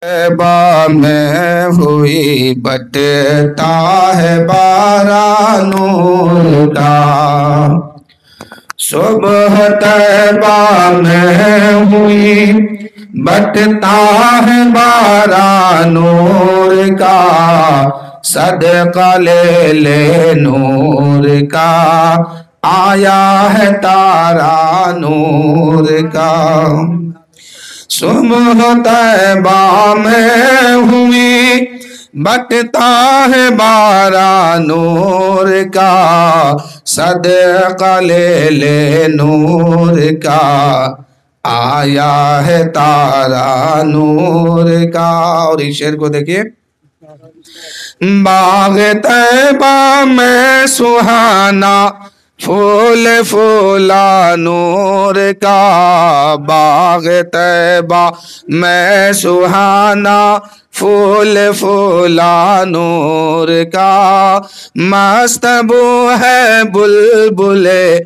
طیبہ میں ہوئی بٹتا ہے باران نور کا، صبح طیبہ میں ہوئی بٹتا ہے باران نور کا، صدقہ لے لے نور کا، آیا ہے تارا نور کا۔ صبح طیبہ میں ہوئی بٹتا ہے باران نور کا، صدقہ لے لے نور کا، آیا ہے تارا نور کا۔ اور اس شعر کو دیکھیے، باغ طیبہ میں سہانا پھول پھولا نور کا، باغ طیبہ میں سہانا پھول پھولا نور کا، مست بو ہے بلبلے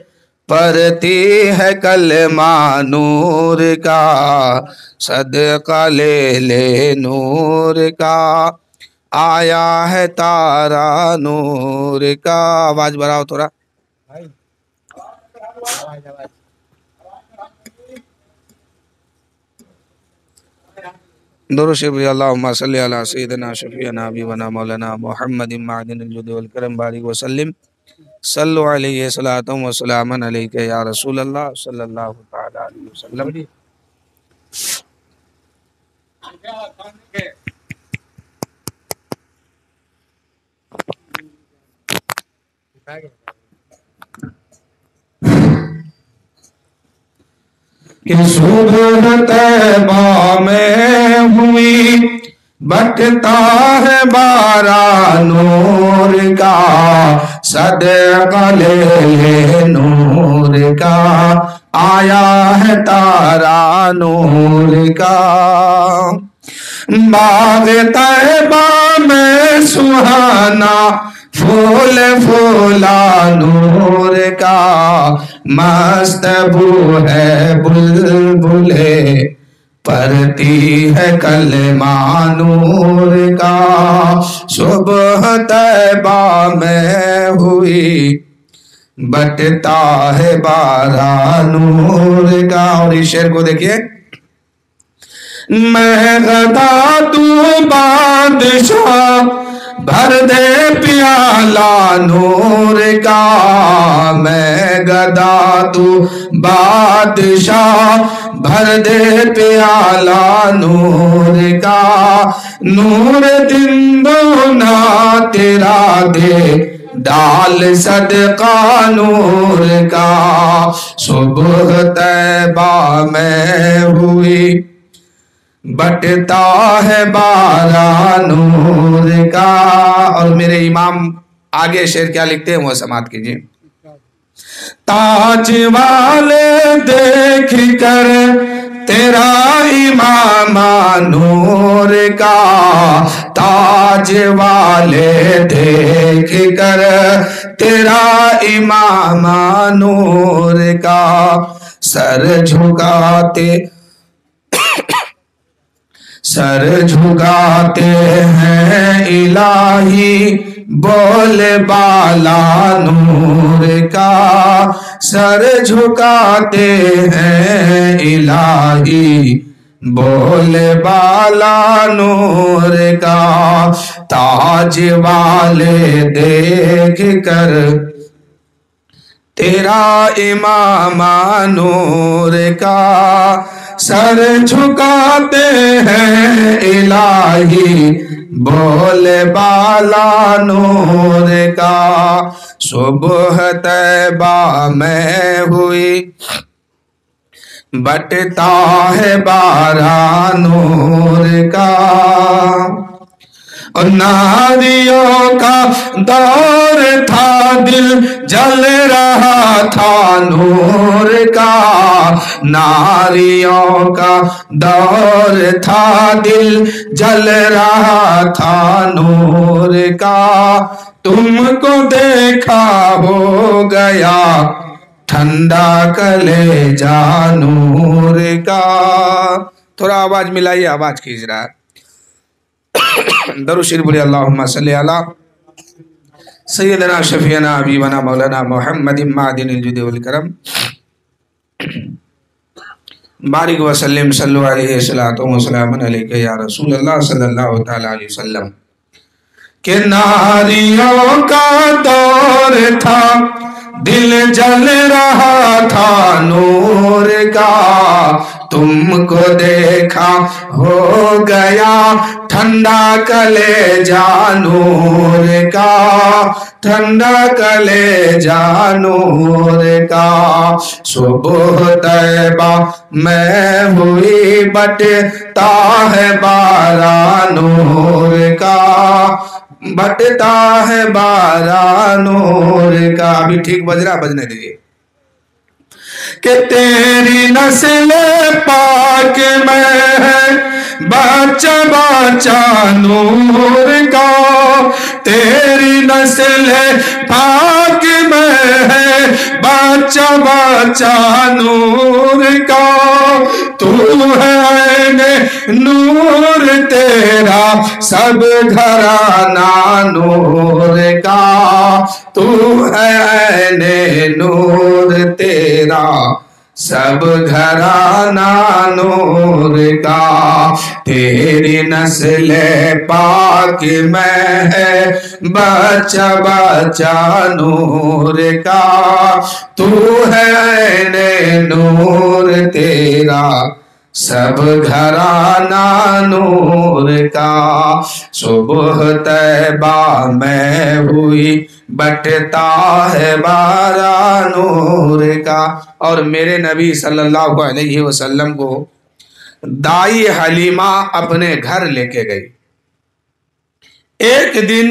پڑھتی ہے کلمہ نور کا، صدقہ لے لے نور کا، آیا ہے تارا نور کا۔ آواز بڑھاؤ تھوڑا۔ درود شریف اللہم صلی علی سیدنا شفیعنا حبیبنا مولانا محمد معدن الجود والکرم بارک وسلم، صلو علیہ صلاۃ و سلام علیک یا رسول اللہ صلی اللہ تعالی علیہ وسلم۔ کہ صبح طیبہ میں ہوئی بٹتا ہے باران نور کا، صدقہ لے لے نور کا، آیا ہے تارا نور کا۔ باغ طیبہ میں سہانا پھول پھولا نور کا، مست بو ہے بلبلے پڑھتی ہے کلمہ نور کا، صبح طیبہ میں ہوئی بٹتا ہے باران نور کا۔ اور اس شعر کو دیکھیے، میں غدا تو بادشاہ بھر دے پیالہ نور کا، میں گدا تو بادشاہ بھر دے پیالہ نور کا، نور دن دونا تیرا دے ڈال صدقہ نور کا، صبح طیبہ میں ہوئی بٹتا ہے باران نور کا۔ اور میرے امام آگے شعر کیا لکھتے ہیں وہ سماعت کیجئے۔ تاج والے دیکھ کر تیرا امام نور کا، تاج والے دیکھ کر تیرا امام نور کا، سر جھکاتے ہیں الہی بول بالا نور کا، سر جھکاتے ہیں الہی بول بالا نور کا، تاج والے دیکھ کر تیرا امام نور کا، سر جھکاتے ہیں الہی بول بالا نور کا، صبح طیبہ میں ہوئی بٹتا ہے باران نور کا، اور ناریوں کا دور تھا دل جل رہا تھا نور کا، ناریوں کا دور تھا دل جل رہا تھا نور کا، تم کو دیکھا ہو گیا ٹھنڈا کلیجہ نور کا۔ تھوڑا آواز ملائیے، آواز کھینچ رہا ہے۔ درود شریف بولیے اللہم صلی علی سیدنا شفیعنا حبیبنا مولانا محمد معدن الجود والکرم بارک وسلم صلو علیہ وسلم علیکہ یا رسول اللہ صلی اللہ تعالی علیہ وسلم. کہ ناریوں کا دور تھا دل جل رہا تھا نور کا تم کو دیکھا ہو گیا ٹھنڈا کلیجہ نور کا ٹھنڈا کلیجہ نور کا. صبح طیبہ میں ہوئی بٹتا ہے باران نور کا بٹتا ہے باران نور کا. ابھی ٹھیک بج رہا بجنے دیجیے. کہ تیری نسل پاک میں ہے بچہ بچہ نور کا تیری نسل پاک میں ہے بچہ بچہ نور کا. تو ہے نور تیرا سب گھرانہ نور کا تو ہے نور تیرا سب گھرانہ نور کا. تیری نسل پاک میں ہے بچہ بچہ نور کا تو ہے نور تیرا سب گھرانہ نور کا. صبح طیبہ میں ہوئی بٹتا ہے باران نور کا. اور میرے نبی صلی اللہ علیہ وسلم کو دائی حلیمہ اپنے گھر لے کے گئی. ایک دن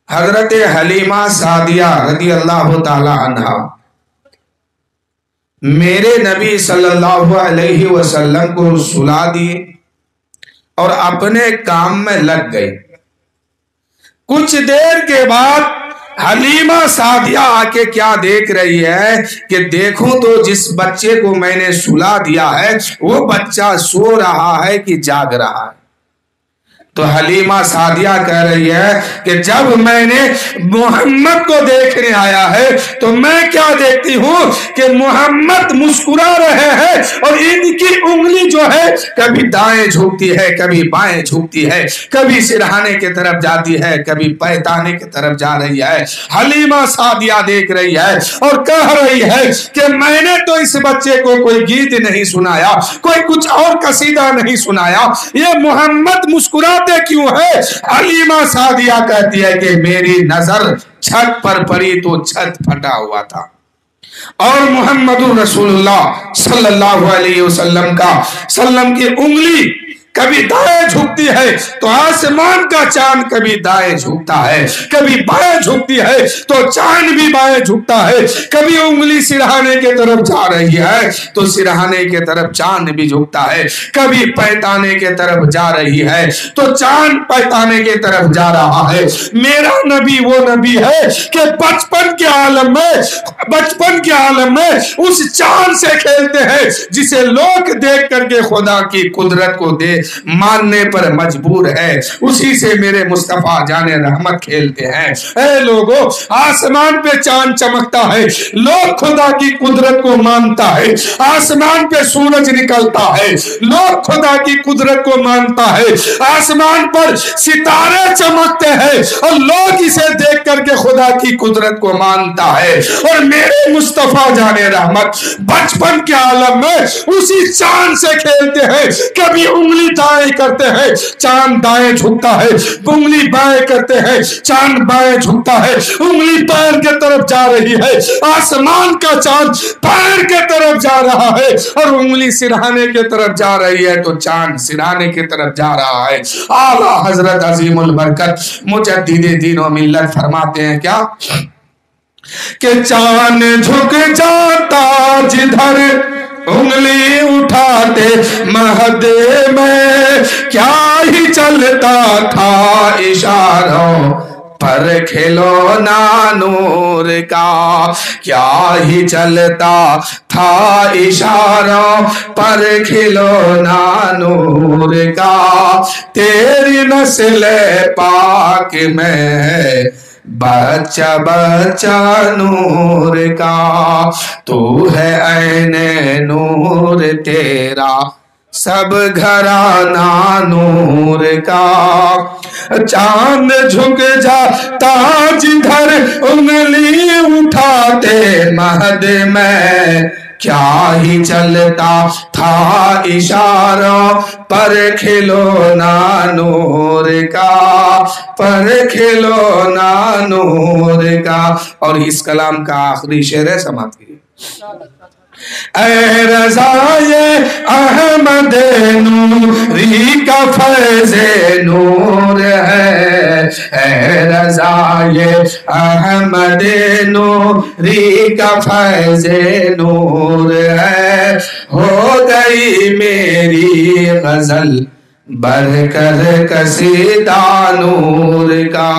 حضرت حلیمہ سعدیہ رضی اللہ تعالی عنہ میرے نبی صلی اللہ علیہ وسلم کو سلا دیے اور اپنے کام میں لگ گئی. کچھ دیر کے بعد حلیمہ سعدیہ آ کے کیا دیکھ رہی ہے کہ دیکھوں تو جس بچے کو میں نے سلا دیا ہے وہ بچہ سو رہا ہے کہ جاگ رہا ہے. تو حلیمہ سعدیہ کہہ رہی ہے کہ جب میں نے محمد کو دیکھنے آیا ہے تو میں کیا دیکھتی ہوں کہ محمد مسکرا رہے ہیں اور ان کی انگلی جو ہے کبھی دائیں جھکتی ہے کبھی بائیں جھکتی ہے کبھی سرہانے کی طرف جاتی ہے کبھی پیتانے کی طرف جا رہی ہے. حلیمہ سعدیہ دیکھ رہی ہے اور کہہ رہی ہے کہ میں نے تو اس بچے کو کوئی گیت نہیں سنایا کوئی کچھ اور قصیدہ نہیں سنایا یہ محمد مسکرا کیوں ہے. حلیمہ سعدیہ کہتی ہے کہ میری نظر چھت پر پڑی تو چھت پھٹا ہوا تھا اور محمد رسول اللہ صلی اللہ علیہ وسلم کی انگلی کبھی دائیں جھکتی ہے تو آسمان کا چاند کبھی دائیں جھکتا ہے کبھی بائیں جھکتی ہے تو چاند بھی بائیں جھکتا ہے. کبھی انگلی سرہانے کے طرف جا رہی ہے تو سرہانے کے طرف چاند بھی جھکتا ہے کبھی پیتانے کے طرف جا رہی ہے تو چاند پیتانے کے طرف جا رہا ہے. میرا نبی وہ نبی ہے کہ بچپن کے عالم میں اس چاند سے کھیلتے ہیں جسے لوگ دیکھ کر کے خدا کی قدرت کو ماننے پر مجبور ہے. اسی سے میرے مصطفیٰ جان رحمت کھیلتے ہیں. اے لوگوں آسمان پہ چاند چمکتا ہے لوگ خدا کی قدرت کو مانتا ہے. آسمان پہ سورج نکلتا ہے لوگ خدا کی قدرت کو مانتا ہے. آسمان پر ستارے چمکتے ہیں اور لوگ اسے دیکھ کر کے خدا کی قدرت کو مانتا ہے. اور میرے مصطفیٰ جان رحمت بچپن کے عالم میں اسی چاند سے کھیلتے ہیں. کبھی انگلی دائیں کرتے ہیں چاند دائیں جھکتا ہے انگلی بائیں کرتے ہیں چاند بائیں جھکتا ہے. انگلی پیر کے طرف جا رہی ہے آسمان کا چاند پیر کے طرف جا رہا ہے اور انگلی سرہانے کے طرف جا رہی ہے تو چاند سرہانے کی طرف جا رہا ہے. اعلیٰ حضرت عظیم البرکت مجدد دین و ملت فرماتے ہیں کیا کہ چاند جھک جاتا جدھر انگلی اٹھاتے مہدے میں کیا ہی چلتا تھا اشاروں پر کھلونا نور کا، کیا ہی چلتا تھا اشاروں پر کھلونا نور کا، تیری نسل پاک میں بچہ بچہ نور کا، تو ہے عین نور تیرا سب گھرانہ نور کا، چاند جھک جاتا جدھر انگلی اٹھاتے مہد میں، کیا ہی چلتا تھا اشاروں پر کھلونا نور کا، پر کھلونا نور کا۔ اور اس کلام کا آخری شعر ہے، سماعت کیجیے۔ اے رضائے احمد نوری کا فیض نور ہے، اے رضائے احمد نوری کا فیض نور ہے، ہو گئی میری غزل بڑھ کر قصیدہ نور کا،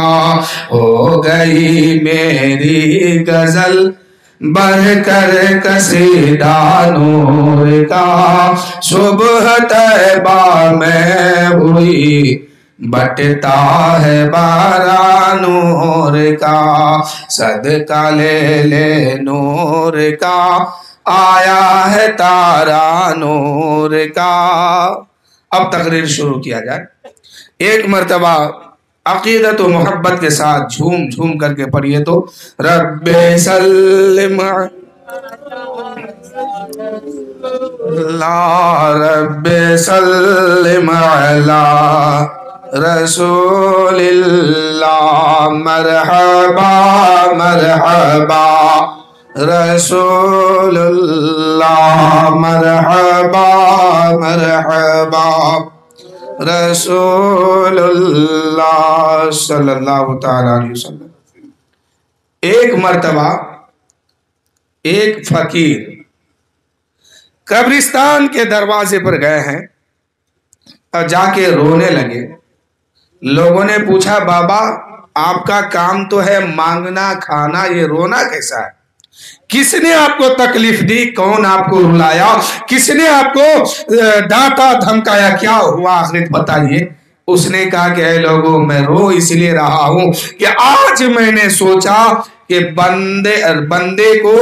ہو گئی میری غزل بڑھ کر قصیدہ نور کا، صبح طیبہ میں ہوئی بٹتا ہے بارہ نور کا، صدقہ لے لے نور کا، آیا ہے تارا نور کا۔ اب تقریر شروع کیا جائے۔ ایک مرتبہ عقیدت و محبت کے ساتھ جھوم جھوم کر کے پڑھیے تو، رب سلم لا رب سلم علی رسول اللہ، مرحبا مرحبا رسول اللہ، مرحبا مرحبا رسول اللہ صلی اللہ تعالی علیہ وسلم۔ ایک مرتبہ ایک فقیر قبرستان کے دروازے پر گئے ہیں اور جا کے رونے لگے۔ لوگوں نے پوچھا، بابا آپ کا کام تو ہے مانگنا کھانا، یہ رونا کیسا ہے؟ کس نے آپ کو تکلیف دی؟ کون آپ کو رلایا؟ کس نے آپ کو ڈانٹا دھمکایا؟ کیا ہوا آخرت بتائیے۔ اس نے کہا کہ اے لوگوں، میں رو اس لیے رہا ہوں کہ آج میں نے سوچا کہ بندے کو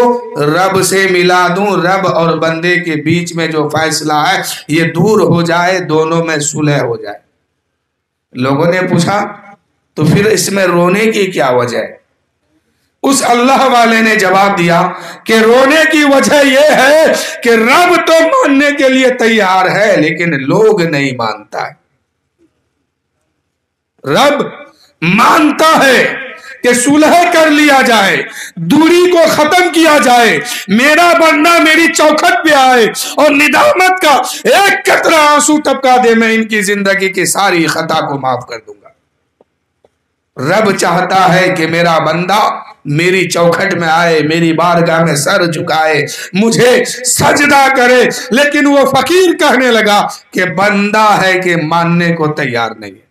رب سے ملا دوں، رب اور بندے کے بیچ میں جو فیصلہ ہے یہ دور ہو جائے، دونوں میں صلح ہو جائے۔ لوگوں نے پوچھا تو پھر اس میں رونے کی کیا وجہ ہے؟ اس اللہ والے نے جواب دیا کہ رونے کی وجہ یہ ہے کہ رب تو ماننے کے لیے تیار ہے لیکن لوگ نہیں مانتا ہے۔ رب مانتا ہے کہ صلح کر لیا جائے، دوری کو ختم کیا جائے، میرا بندہ میری چوکھٹ پہ آئے اور ندامت کا ایک قطرہ آنسو ٹپکا دے، میں ان کی زندگی کی ساری خطا کو معاف کر دوں گا۔ رب چاہتا ہے کہ میرا بندہ میری چوکھٹ میں آئے، میری بارگاہ میں سر جھکائے، مجھے سجدہ کرے، لیکن وہ فقیر کہنے لگا کہ بندہ ہے کہ ماننے کو تیار نہیں ہے،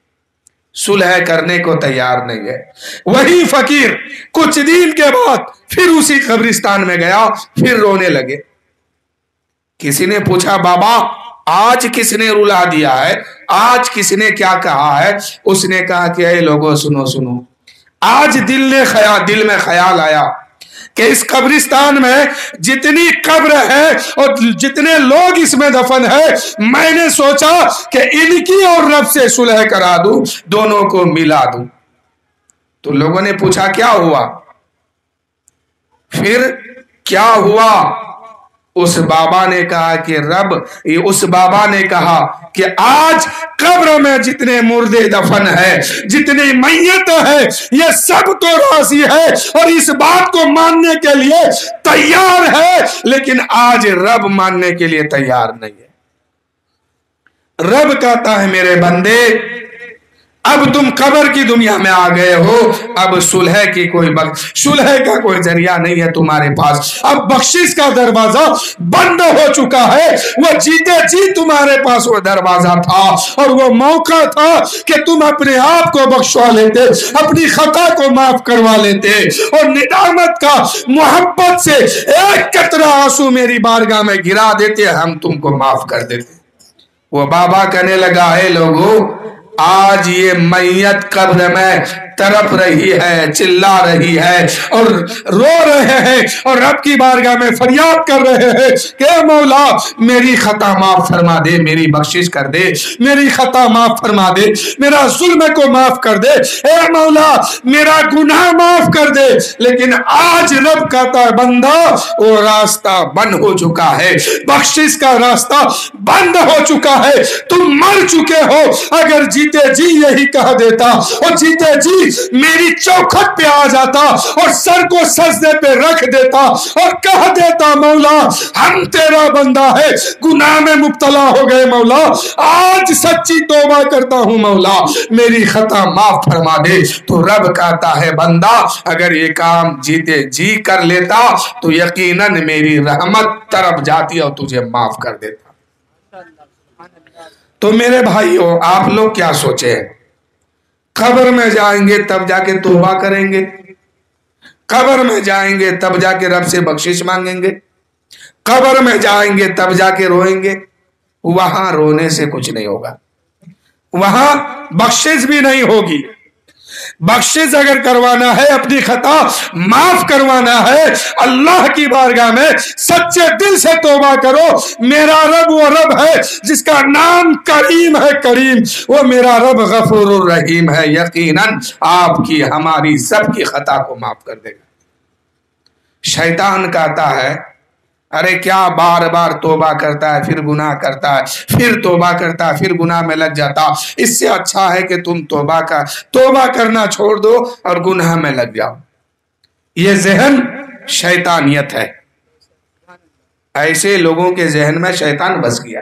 صلح کرنے کو تیار نہیں ہے۔ وہی فقیر کچھ دن کے بعد پھر اسی قبرستان میں گیا، پھر رونے لگے۔ کسی نے پوچھا، بابا آج کس نے رلا دیا ہے؟ آج کس نے کیا کہا ہے؟ اس نے کہا کہ اے لوگوں سنو سنو، آج دل میں خیال آیا کہ اس قبرستان میں جتنی قبر ہے اور جتنے لوگ اس میں دفن ہے، میں نے سوچا کہ ان کی اور رب سے صلح کرا دوں، دونوں کو ملا دوں۔ تو لوگوں نے پوچھا کیا ہوا؟ پھر کیا ہوا؟ اس بابا نے کہا کہ آج قبر میں جتنے مردے دفن ہے، جتنے میت ہے، یہ سب تو راضی ہے اور اس بات کو ماننے کے لیے تیار ہے، لیکن آج رب ماننے کے لیے تیار نہیں ہے۔ رب کہتا ہے میرے بندے اب تم قبر کی دنیا میں آ گئے ہو، اب صلح کی صلح کا کوئی ذریعہ نہیں ہے تمہارے پاس، اب بخشش کا دروازہ بند ہو چکا ہے۔ وہ جیتے جی تمہارے پاس وہ دروازہ تھا اور وہ موقع تھا کہ تم اپنے آپ کو بخشوا لیتے، اپنی خطا کو معاف کروا لیتے اور ندامت کا محبت سے ایک قطرہ آنسو میری بارگاہ میں گرا دیتے، ہم تم کو معاف کر دیتے۔ وہ بابا کہنے لگا، ہے لوگوں، آج یہ میت قبر میں تڑپ رہی ہے، چلا رہی ہے اور رو رہے ہیں اور رب کی بارگاہ میں فریاد کر رہے ہیں کہ اے مولا میری خطا معاف فرما دے، میری بخشش کر دے، میری خطا معاف فرما دے، میرا ظلم کو معاف کر دے، اے مولا میرا گناہ معاف کر دے۔ لیکن آج رب کہتا ہے بندہ وہ راستہ بند ہو چکا ہے، بخشش کا راستہ بند ہو چکا ہے، تم مر چکے ہو۔ اگر جیتے جی یہی کہہ دیتا اور جیتے جی میری چوکھٹ پہ آ جاتا اور سر کو سجدے پہ رکھ دیتا اور کہہ دیتا مولا ہم تیرا بندہ ہے، گناہ میں مبتلا ہو گئے مولا، آج سچی توبہ کرتا ہوں مولا میری خطا معاف فرما دے، تو رب کہتا ہے بندہ اگر یہ کام جیتے جی کر لیتا تو یقیناً میری رحمت طرف جاتی اور تجھے معاف کر دیتا۔ تو میرے بھائیو آپ لوگ کیا سوچے، قبر میں جائیں گے تب جا کے توبہ کریں گے، قبر میں جائیں گے تب جا کے رب سے بخشش مانگیں گے، قبر میں جائیں گے تب جا کے روئیں گے؟ وہاں رونے سے کچھ نہیں ہوگا، وہاں بخشش بھی نہیں ہوگی۔ بخشش اگر کروانا ہے، اپنی خطا معاف کروانا ہے، اللہ کی بارگاہ میں سچے دل سے توبہ کرو۔ میرا رب وہ رب ہے جس کا نام کریم ہے، کریم، وہ میرا رب غفور الرحیم ہے، یقیناً آپ کی ہماری سب کی خطا کو معاف کر دے گا۔ شیطان کہتا ہے ارے کیا بار بار توبہ کرتا ہے پھر گناہ کرتا ہے، پھر توبہ کرتا ہے پھر گناہ میں لگ جاتا، اس سے اچھا ہے کہ تم توبہ کرنا چھوڑ دو اور گناہ میں لگ جاؤ۔ یہ ذہن شیطانیت ہے، ایسے لوگوں کے ذہن میں شیطان بس گیا۔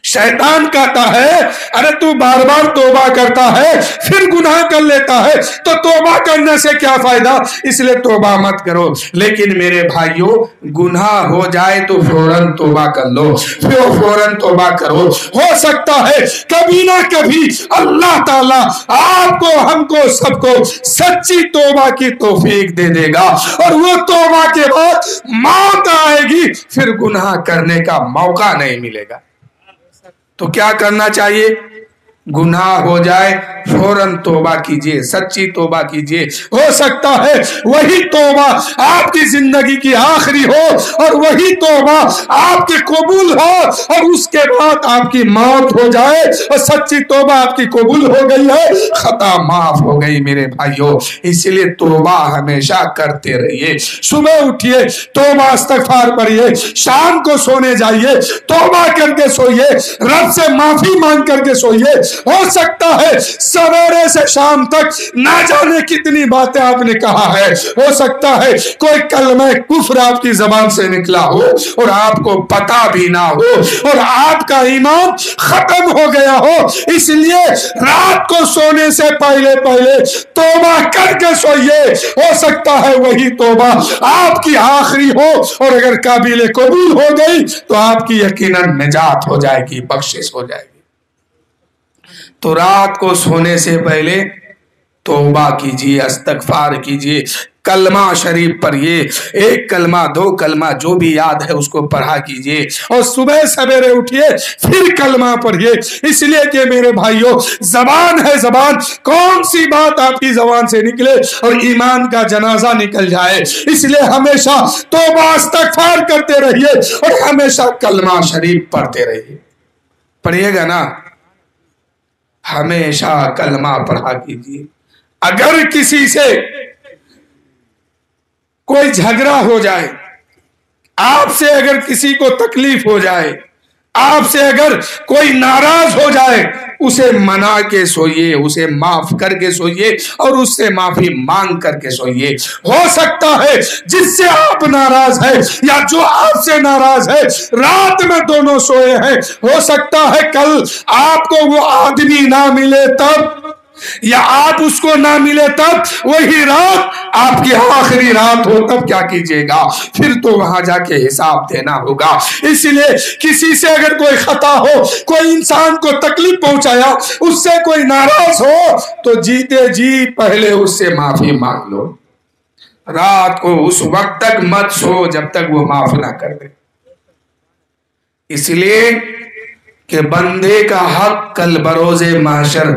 شیطان کہتا ہے ارے تو بار بار توبہ کرتا ہے پھر گناہ کر لیتا ہے تو توبہ کرنے سے کیا فائدہ، اس لیے توبہ مت کرو۔ لیکن میرے بھائیوں گناہ ہو جائے تو فوراً توبہ کر لو، فوراً توبہ کرو، ہو سکتا ہے کبھی نہ کبھی اللہ تعالیٰ آپ کو، ہم کو، سب کو سچی توبہ کی توفیق دے دے گا اور وہ توبہ کے بعد موت آئے گی، پھر گناہ کرنے کا موقع نہیں ملے گا۔ تو کیا کرنا چاہیے؟ گناہ ہو جائے فوراً توبہ کیجئے، سچی توبہ کیجئے، ہو سکتا ہے وہی توبہ آپ کی زندگی کی آخری ہو اور وہی توبہ آپ کے قبول ہو اور اس کے بعد آپ کی موت ہو جائے اور سچی توبہ آپ کی قبول ہو گئی ہے، خطا معاف ہو گئی۔ میرے بھائیوں اس لیے توبہ ہمیشہ کرتے رہیے، صبح اٹھیے توبہ استغفار پڑھیے، شام کو سونے جائیے توبہ کر کے سوئیے، رب سے معافی مانگ کر کے سوئیے۔ ہو سکتا ہے سویرے سے شام تک نہ جانے کتنی باتیں آپ نے کہا ہے، ہو سکتا ہے کوئی کلمہ کفر آپ کی زبان سے نکلا ہو اور آپ کو پتا بھی نہ ہو اور آپ کا ایمان ختم ہو گیا ہو، اس لیے رات کو سونے سے پہلے توبہ کر کے سوئیے، ہو سکتا ہے وہی توبہ آپ کی آخری ہو اور اگر قابل قبول ہو گئی تو آپ کی یقیناً نجات ہو جائے گی، بخشش ہو جائے گی۔ تو رات کو سونے سے پہلے توبہ کیجئے، استغفار کیجئے، کلمہ شریف پڑھیے، ایک کلمہ دو کلمہ جو بھی یاد ہے اس کو پڑھا کیجئے اور صبح سویرے اٹھیے پھر کلمہ پڑھیے، اس لیے کہ میرے بھائیوں زبان ہے، زبان کون سی بات آپ کی زبان سے نکلے اور ایمان کا جنازہ نکل جائے، اس لیے ہمیشہ توبہ استغفار کرتے رہیے اور ہمیشہ کلمہ شریف پڑھتے رہیے۔ پڑھیے گا نا، ہمیشہ کلمہ پڑھا کیجیے۔ اگر کسی سے کوئی جھگڑا ہو جائے، آپ سے اگر کسی کو تکلیف ہو جائے، آپ سے اگر کوئی ناراض ہو جائے اسے منا کے سوئیے، اسے معاف کر کے سوئیے اور اس سے معافی مانگ کر کے سوئیے۔ ہو سکتا ہے جس سے آپ ناراض ہے یا جو آپ سے ناراض ہے رات میں دونوں سوئے ہیں، ہو سکتا ہے کل آپ کو وہ آدمی نہ ملے تب، یا آپ اس کو نہ ملے تب وہی رات آپ کی آخری رات ہو، تب کیا کیجئے گا؟ پھر تو وہاں جا کے حساب دینا ہوگا۔ اس لیے کسی سے اگر کوئی خطا ہو، کوئی انسان کو تکلیف پہنچایا، اس سے کوئی ناراض ہو تو جیتے جی پہلے اس سے معافی مانگ لو۔ رات کو اس وقت تک مت سو جب تک وہ معاف نہ کر دے، اس لیے کہ بندے کا حق کل بروز محشر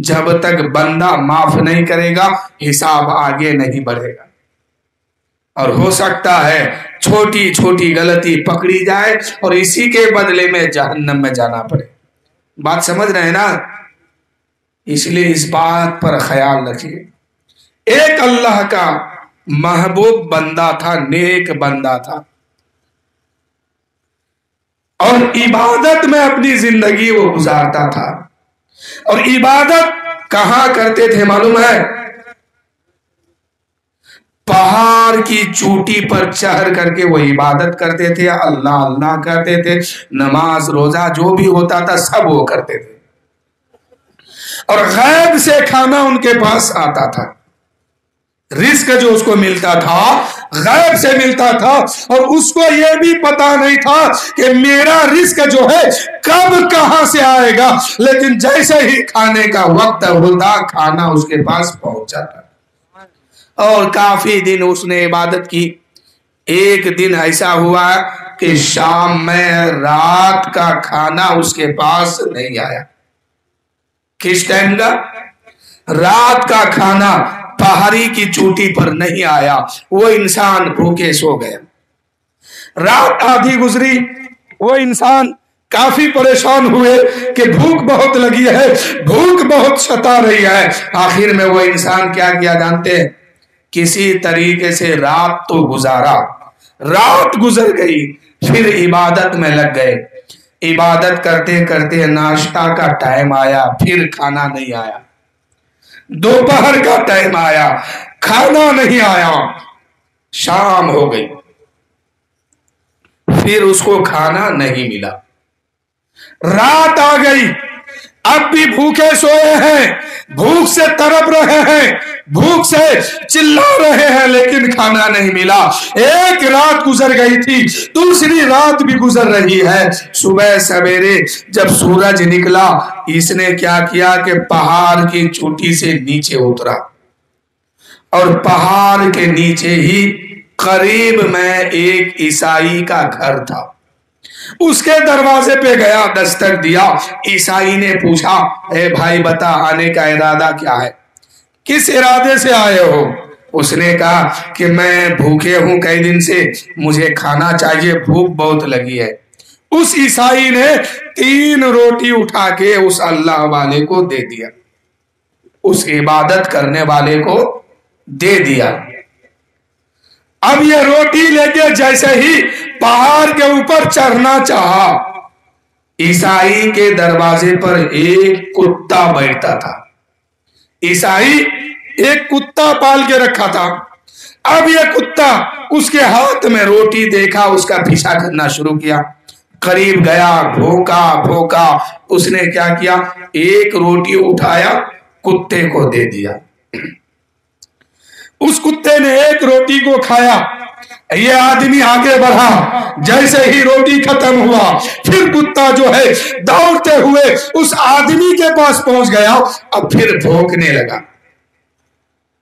جب تک بندہ معاف نہیں کرے گا حساب آگے نہیں بڑھے گا، اور ہو سکتا ہے چھوٹی چھوٹی غلطی پکڑی جائے اور اسی کے بدلے میں جہنم میں جانا پڑے۔ بات سمجھ رہے ہیں نا؟ اس لیے اس بات پر خیال رکھیے۔ ایک اللہ کا محبوب بندہ تھا، نیک بندہ تھا، اور عبادت میں اپنی زندگی وہ گزارتا تھا۔ اور عبادت کہاں کرتے تھے معلوم ہے؟ پہاڑ کی چوٹی پر چڑھ کر کے وہ عبادت کرتے تھے، اللہ اللہ کرتے تھے، نماز روزہ جو بھی ہوتا تھا سب وہ کرتے تھے، اور غیب سے کھانا ان کے پاس آتا تھا، رزق جو اس کو ملتا تھا غیب سے ملتا تھا، اور اس کو یہ بھی پتا نہیں تھا کہ میرا رزق جو ہے کب کہاں سے آئے گا، لیکن جیسے ہی کھانے کا وقت ہوتا کھانا اس کے پاس پہنچ جاتا۔ اور کافی دن اس نے عبادت کی۔ ایک دن ایسا ہوا کہ شام میں رات کا کھانا اس کے پاس نہیں آیا۔ کس ٹائم کا؟ رات کا کھانا پہاڑی کی چوٹی پر نہیں آیا، وہ انسان بھوکے سو گیا۔ رات آدھی گزری، وہ انسان کافی پریشان ہوئے کہ بھوک بہت لگی ہے، بھوک بہت ستا رہی ہے۔ آخر میں وہ انسان کیا کیا جانتے ہیں؟ کسی طریقے سے رات تو گزارا، رات گزر گئی، پھر عبادت میں لگ گئے۔ عبادت کرتے کرتے ناشتہ کا ٹائم آیا، پھر کھانا نہیں آیا۔ دوپہر کا ٹائم آیا، کھانا نہیں آیا۔ شام ہو گئی، پھر اس کو کھانا نہیں ملا۔ رات آ گئی، اب بھی بھوکے سوئے ہیں، بھوک سے تڑپ رہے ہیں، بھوک سے چلا رہے ہیں، لیکن کھانا نہیں ملا۔ ایک رات گزر گئی تھی، دوسری رات بھی گزر رہی ہے۔ صبح سویرے جب سورج نکلا، اس نے کیا کیا کہ پہاڑ کی چوٹی سے نیچے اترا، اور پہاڑ کے نیچے ہی قریب میں ایک عیسائی کا گھر تھا، اس کے دروازے پہ گیا، دستک دیا۔ عیسائی نے پوچھا، اے بھائی بتا آنے کا ارادہ کیا ہے، کس ارادے سے آئے ہو؟ اس نے کہا کہ میں بھوکے ہوں کئی دن سے، مجھے کھانا چاہیے، بھوک بہت لگی ہے۔ اس عیسائی نے 3 روٹی اٹھا کے اس اللہ والے کو دے دیا، اس عبادت کرنے والے کو دے دیا۔ اب یہ روٹی لے کے جیسے ہی پہاڑ کے اوپر چڑھنا چاہا، عیسائی کے دروازے پر ایک کتا بیٹھتا تھا۔ عیسائی ایک کتا پال کے رکھا تھا، اب یہ کتا اس کے ہاتھ میں روٹی دیکھا، اس کا پیچھا کرنا شروع کیا، قریب گیا، بھوکا بھوکا، اس نے کیا کیا، ایک روٹی اٹھایا کتے کو دے دیا۔ اس کتے نے ایک روٹی کو کھایا، یہ آدمی آگے بڑھا، جیسے ہی روٹی ختم ہوا پھر کتا جو ہے دوڑتے ہوئے اس آدمی کے پاس پہنچ گیا، اب پھر بھونکنے لگا۔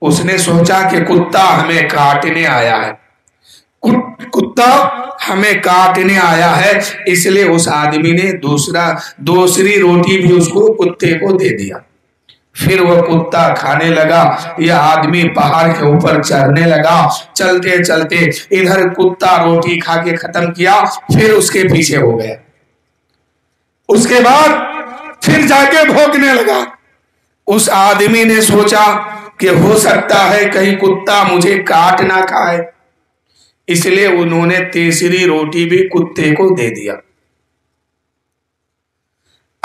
اس نے سوچا کہ کتا ہمیں کاٹنے آیا ہے، کتا ہمیں کاٹنے آیا ہے، اس لیے اس آدمی نے دوسری روٹی بھی اس کو کتے کو دے دیا۔ پھر وہ کتا کھانے لگا، یہ آدمی پہاڑ کے اوپر چڑھنے لگا، چلتے چلتے ادھر کتا روٹی کھا کے ختم کیا، پھر اس کے پیچھے ہو گیا۔ اس کے بعد پھر جا کے بھونکنے لگا۔ اس آدمی نے سوچا کہ ہو سکتا ہے کہیں کتا مجھے کاٹ نہ کھائے، اس لیے انہوں نے تیسری روٹی بھی کتے کو دے دیا۔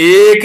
1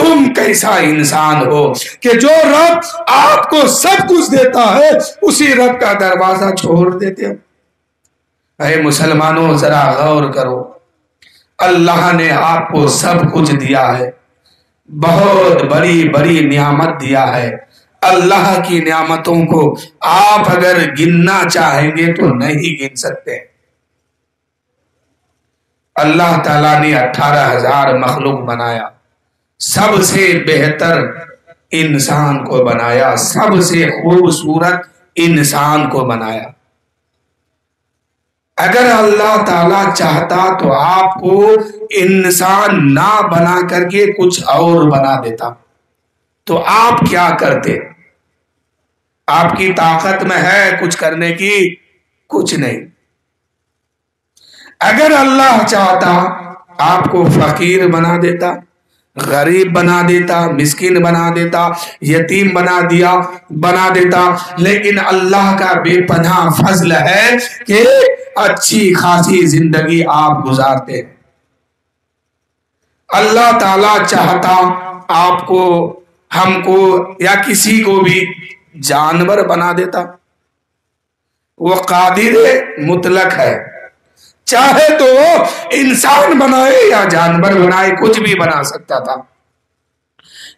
تم کیسا انسان ہو کہ جو رب آپ کو سب کچھ دیتا ہے اسی رب کا دروازہ چھوڑ دیتے ہو۔ اے مسلمانوں ذرا غور کرو، اللہ نے آپ کو سب کچھ دیا ہے، بہت بڑی بڑی نعمت دیا ہے۔ اللہ کی نعمتوں کو آپ اگر گننا چاہیں گے تو نہیں گن سکتے۔ اللہ تعالیٰ نے 18,000 مخلوق بنایا، سب سے بہتر انسان کو بنایا، سب سے خوبصورت انسان کو بنایا۔ اگر اللہ تعالیٰ چاہتا تو آپ کو انسان نہ بنا کر کے کچھ اور بنا دیتا، تو آپ کیا کرتے؟ آپ کی طاقت میں ہے کچھ کرنے کی؟ کچھ نہیں۔ اگر اللہ چاہتا آپ کو فقیر بنا دیتا، غریب بنا دیتا، مسکین بنا دیتا، یتیم بنا دیتا، لیکن اللہ کا بے پناہ فضل ہے کہ اچھی خاصی زندگی آپ گزارتے ہیں۔ اللہ تعالیٰ چاہتا آپ کو، ہم کو یا کسی کو بھی جانور بنا دیتا، وہ قادر مطلق ہے، چاہے تو انسان بنائے یا جانور بنائے، کچھ بھی بنا سکتا تھا۔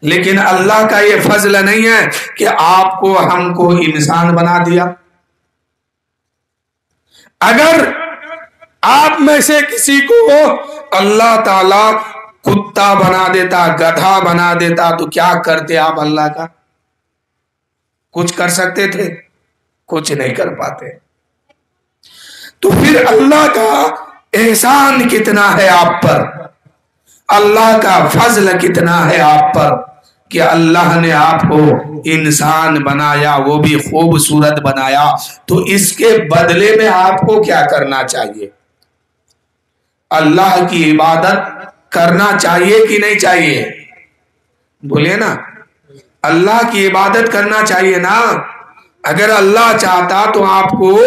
لیکن اللہ کا یہ فضل نہیں ہے کہ آپ کو ہم کو انسان بنا دیا۔ اگر آپ میں سے کسی کو اللہ تعالی کتا بنا دیتا، گدھا بنا دیتا، تو کیا کرتے آپ اللہ کا؟ کچھ کر سکتے تھے؟ کچھ نہیں کر پاتے۔ تو پھر اللہ کا احسان کتنا ہے آپ پر، اللہ کا فضل کتنا ہے آپ پر کہ اللہ نے آپ کو انسان بنایا، وہ بھی خوبصورت بنایا۔ تو اس کے بدلے میں آپ کو کیا کرنا چاہیے؟ اللہ کی عبادت کرنا چاہیے کہ نہیں چاہیے؟ بولے نا، اللہ کی عبادت کرنا چاہیے نا۔ اگر اللہ چاہتا تو آپ کو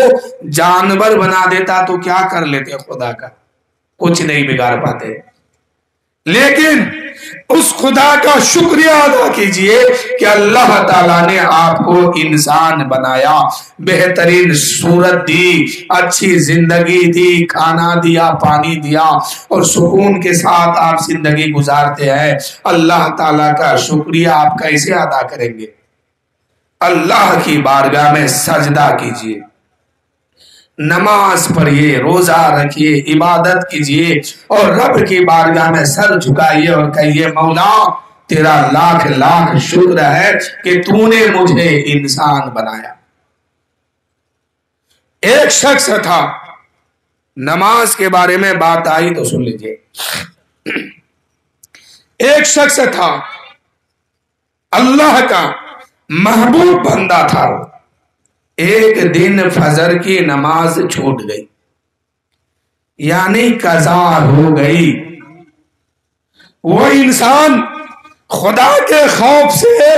جانور بنا دیتا تو کیا کر لیتے خدا کا؟ کچھ نہیں بگاڑ پاتے۔ لیکن اس خدا کا شکریہ ادا کیجئے کہ اللہ تعالیٰ نے آپ کو انسان بنایا، بہترین صورت دی، اچھی زندگی دی، کھانا دیا، پانی دیا، اور سکون کے ساتھ آپ زندگی گزارتے ہیں۔ اللہ تعالیٰ کا شکریہ آپ کیسے ادا کریں گے؟ اللہ کی بارگاہ میں سجدہ کیجئے، نماز پڑھیے، روزہ رکھیے، عبادت کیجئے، اور رب کی بارگاہ میں سر جھکائیے اور کہیے مولا تیرا لاکھ لاکھ شکر ہے کہ تو نے مجھے انسان بنایا۔ ایک شخص تھا، نماز کے بارے میں بات آئی تو سن لیجئے۔ ایک شخص تھا، اللہ کا محبوب بندہ تھا۔ ایک دن فجر کی نماز چھوٹ گئی، یعنی قضا ہو گئی۔ وہ انسان خدا کے خوف سے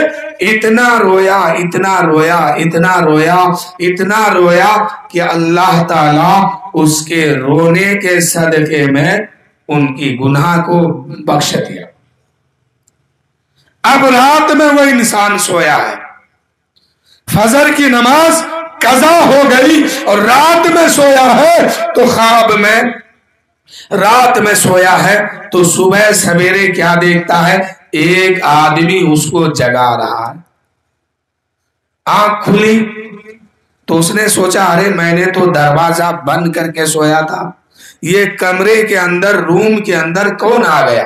اتنا رویا، اتنا رویا، اتنا رویا، اتنا رویا کہ اللہ تعالیٰ اس کے رونے کے صدقے میں ان کی گناہ کو بخش دیا۔ اب رات میں وہ انسان سویا ہے، فجر کی نماز قضا ہو گئی اور رات میں سویا ہے، تو خواب میں رات میں سویا ہے تو صبح سویرے کیا دیکھتا ہے؟ ایک آدمی اس کو جگا رہا ہے۔ آنکھ کھلی تو اس نے سوچا ارے میں نے تو دروازہ بند کر کے سویا تھا، یہ کمرے کے اندر، روم کے اندر کون آ گیا؟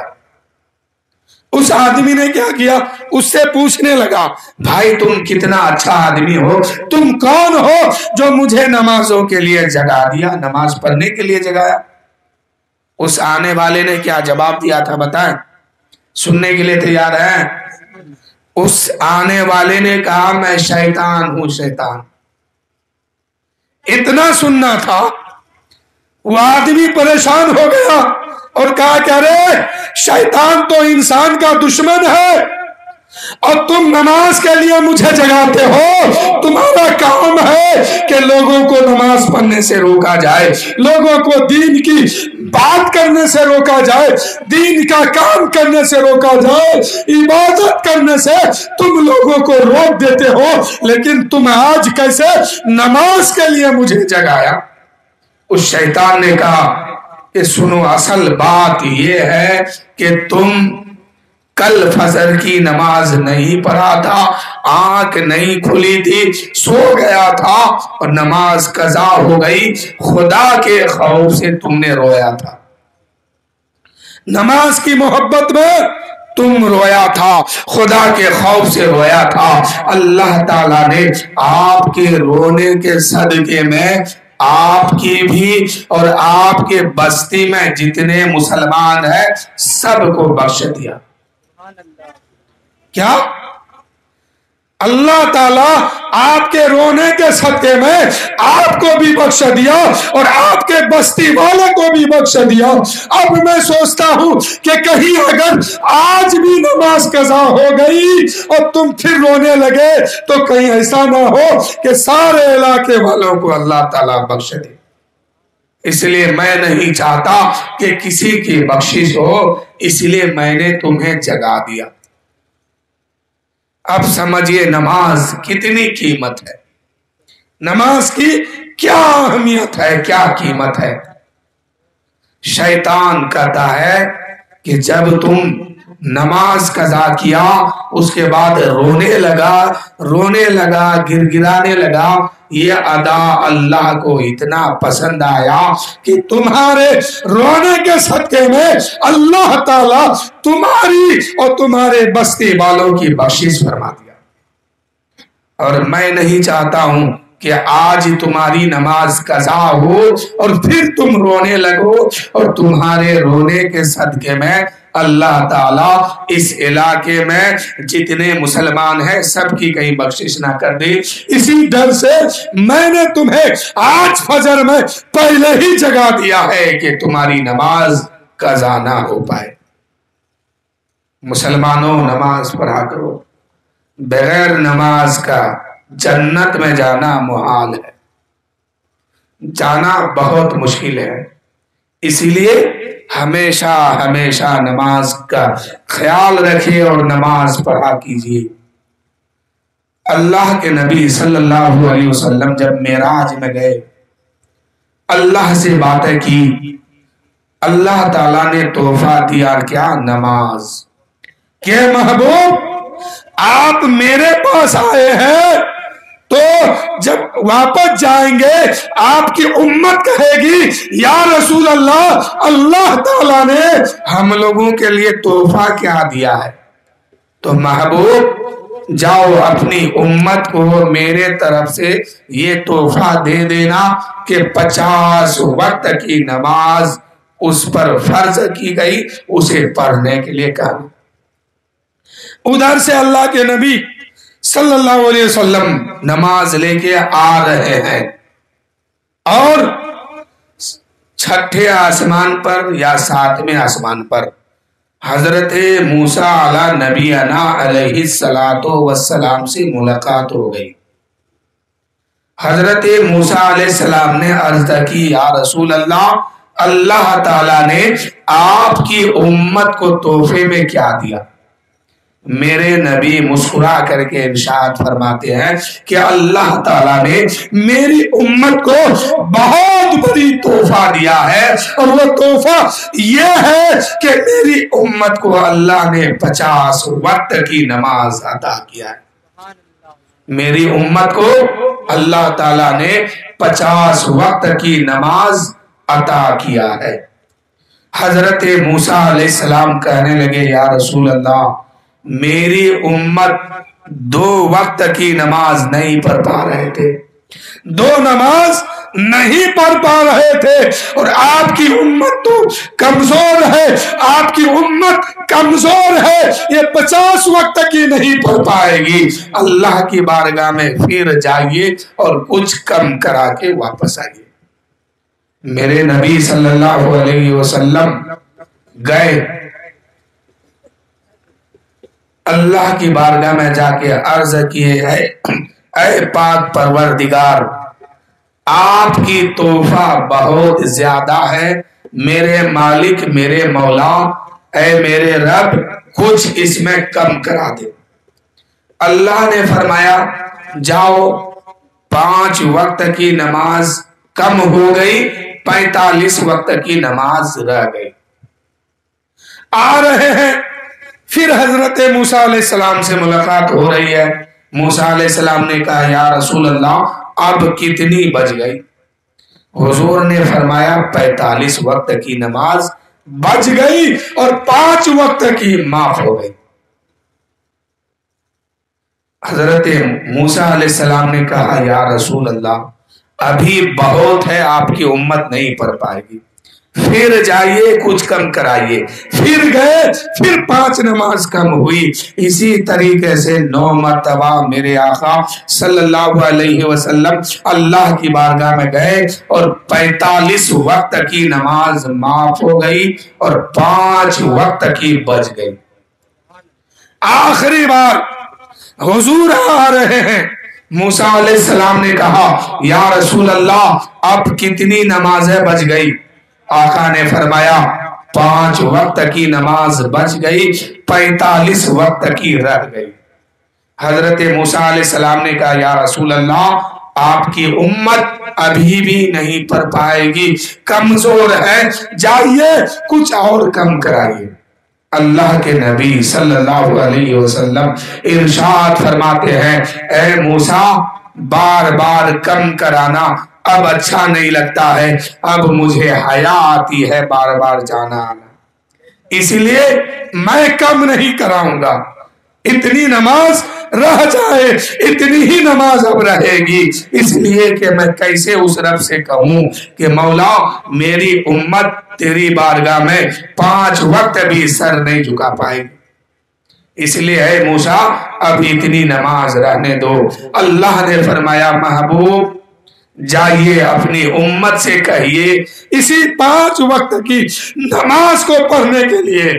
اس آدمی نے کیا کیا؟ اس سے پوچھنے لگا بھائی تم کتنا اچھا آدمی ہو، تم کون ہو جو مجھے نمازوں کے لیے جگا دیا، نماز پڑھنے کے لیے جگایا؟ اس آنے والے نے کیا جواب دیا تھا بتائیں؟ سننے کے لیے تیار ہیں؟ اس آنے والے نے کہا میں شیطان ہوں، شیطان۔ اتنا سننا تھا، وہ آدمی پریشان ہو گیا اور کہا کہ ارے شیطان تو انسان کا دشمن ہے، اور تم نماز کے لیے مجھے جگاتے ہو. تمہارا کام ہے کہ لوگوں کو نماز پڑھنے سے روکا جائے, لوگوں کو دین کی بات کرنے سے روکا جائے, دین کا کام کرنے سے روکا جائے, عبادت کرنے سے تم لوگوں کو روک دیتے ہو. لیکن تم آج کیسے نماز کے لیے مجھے جگایا؟ اس شیطان نے کہا کہ سنو, اصل بات یہ ہے کہ تم کل فجر کی نماز نہیں پڑھا تھا, آنکھ نہیں کھلی تھی, سو گیا تھا اور نماز قضا ہو گئی. خدا کے خوف سے تم نے رویا تھا, نماز کی محبت میں تم رویا تھا, خدا کے خوف سے رویا تھا. اللہ تعالیٰ نے آپ کے رونے کے صدقے میں آپ کی بھی اور آپ کے بستی میں جتنے مسلمان ہیں سب کو بخش دیا. کیا اللہ تعالیٰ آپ کے رونے کے صدقے میں آپ کو بھی بخش دیا اور آپ کے بستی والے کو بھی بخش دیا. اب میں سوچتا ہوں کہ کہیں اگر آج بھی نماز قضا ہو گئی اور تم پھر رونے لگے تو کہیں ایسا نہ ہو کہ سارے علاقے والوں کو اللہ تعالیٰ بخش دے. اس لیے میں نہیں چاہتا کہ کسی کی بخشش ہو, اس لیے میں نے تمہیں جگا دیا. اب سمجھیے نماز کتنی قیمت ہے, نماز کی کیا اہمیت ہے, کیا قیمت ہے. شیطان کہتا ہے کہ جب تم نماز قضا کیا اس کے بعد رونے لگا گر گرانے لگا, یہ ادا اللہ کو اتنا پسند آیا کہ تمہارے رونے کے صدقے میں اللہ تعالیٰ تمہاری اور تمہارے بستی والوں کی بخشش فرما دیا. اور میں نہیں چاہتا ہوں کہ آج تمہاری نماز قضا ہو اور پھر تم رونے لگو اور تمہارے رونے کے صدقے میں اللہ تعالیٰ اس علاقے میں جتنے مسلمان ہیں سب کی کہیں بخشش نہ کر دے. اسی ڈر سے میں نے تمہیں آج فجر میں پہلے ہی جگا دیا ہے کہ تمہاری نماز قضا نہ ہو پائے. مسلمانوں نماز پڑھا کرو, بغیر نماز کا جنت میں جانا محال ہے, جانا بہت مشکل ہے. اسی لیے ہمیشہ نماز کا خیال رکھیے اور نماز پڑھا کیجیے. اللہ کے نبی صلی اللہ علیہ وسلم جب معراج میں گئے, اللہ سے باتیں کی, اللہ تعالیٰ نے تحفہ دیا کیا؟ نماز. کہ محبوب آپ میرے پاس آئے ہیں تو جب واپس جائیں گے آپ کی امت کہے گی یا رسول اللہ, اللہ تعالیٰ نے ہم لوگوں کے لیے تحفہ کیا دیا ہے؟ تو محبوب جاؤ اپنی امت کو میرے طرف سے یہ تحفہ دے دینا کہ 50 وقت کی نماز اس پر فرض کی گئی, اسے پڑھنے کے لیے کہا. ادھر سے اللہ کے نبی صلی اللہ علیہ وسلم نماز لے کے آ رہے ہیں اور 6 آسمان پر یا 7ویں آسمان پر حضرت موسیٰ علی نبینا علیہ السلام سے ملاقات ہو گئی. حضرت موسیٰ علیہ السلام نے عرض کی یا رسول اللہ, اللہ تعالیٰ نے آپ کی امت کو تحفے میں کیا دیا؟ میرے نبی مسکرا کر کے ارشاد فرماتے ہیں کہ اللہ تعالیٰ نے میری امت کو بہت بڑی تحفہ دیا ہے, اور وہ تحفہ یہ ہے کہ میری امت کو اللہ نے 50 وقت کی نماز عطا کیا ہے. میری امت کو اللہ تعالیٰ نے 50 وقت کی نماز عطا کیا ہے. حضرت موسیٰ علیہ السلام کہنے لگے یا رسول اللہ, میری امت 2 وقت کی نماز نہیں پڑھ پا رہے تھے, 2 نماز نہیں پڑھ پا رہے تھے, اور آپ کی امت تو کمزور ہے, آپ کی امت کمزور ہے, یہ 50 وقت کی نہیں پڑھ پائے گی. اللہ کی بارگاہ میں پھر جائیے اور کچھ کم کرا کے واپس آئیے. میرے نبی صلی اللہ علیہ وسلم گئے, اللہ کی بارگاہ میں جا کے عرض کیے ہے اے پاک پروردگار آپ کی تحفہ بہت زیادہ ہے، میرے مالک میرے مولا اے میرے رب کچھ اس میں کم کرا دے۔ اللہ نے فرمایا جاؤ 5 وقت کی نماز کم ہو گئی، 45 وقت کی نماز رہ گئی۔ آ رہے ہیں پھر حضرت موسیٰ علیہ السلام سے ملاقات ہو رہی ہے۔ موسیٰ علیہ السلام نے کہا یا رسول اللہ اب کتنی بج گئی؟ حضور نے فرمایا 45 وقت کی نماز بج گئی اور 5 وقت کی معاف ہو گئی۔ حضرت موسیٰ علیہ السلام نے کہا یا رسول اللہ ابھی بہت ہے، آپ کی امت نہیں پڑھ پائے گی، پھر جائیے کچھ کم کرائیے۔ پھر گئے، پھر 5 نماز کم ہوئی۔ اسی طریقے سے 9 مرتبہ میرے آقا صلی اللہ علیہ وسلم اللہ کی بارگاہ میں گئے اور 45 وقت کی نماز معاف ہو گئی اور 5 وقت کی بچ گئی۔ آخری بار حضور آ رہے ہیں، موسیٰ علیہ السلام نے کہا یا رسول اللہ اب کتنی نمازیں بچ گئی؟ آقا نے فرمایا 5 وقت کی نماز بچ گئی، 45 وقت کی رہ گئی۔ حضرت موسیٰ علیہ السلام نے کہا یا رسول اللہ آپ کی امت ابھی بھی نہیں پڑھ پائے گی، کمزور ہے، جائیے کچھ اور کم کرائیے۔ اللہ کے نبی صلی اللہ علیہ وسلم ارشاد فرماتے ہیں اے موسیٰ بار بار کم کرانا اب اچھا نہیں لگتا ہے، اب مجھے حیا آتی ہے بار بار جانا آنا، اس لیے میں کم نہیں کراؤں گا۔ اتنی نماز رہ جائے، اتنی ہی نماز اب رہے گی، اس لیے کہ میں کیسے اس رب سے کہوں کہ مولا میری امت تیری بارگاہ میں 5 وقت بھی سر نہیں جھکا پائے گی، اس لیے اے موسیٰ اب اتنی نماز رہنے دو۔ اللہ نے فرمایا محبوب جائیے اپنی امت سے کہیے اسی 5 وقت کی نماز کو پڑھنے کے لیے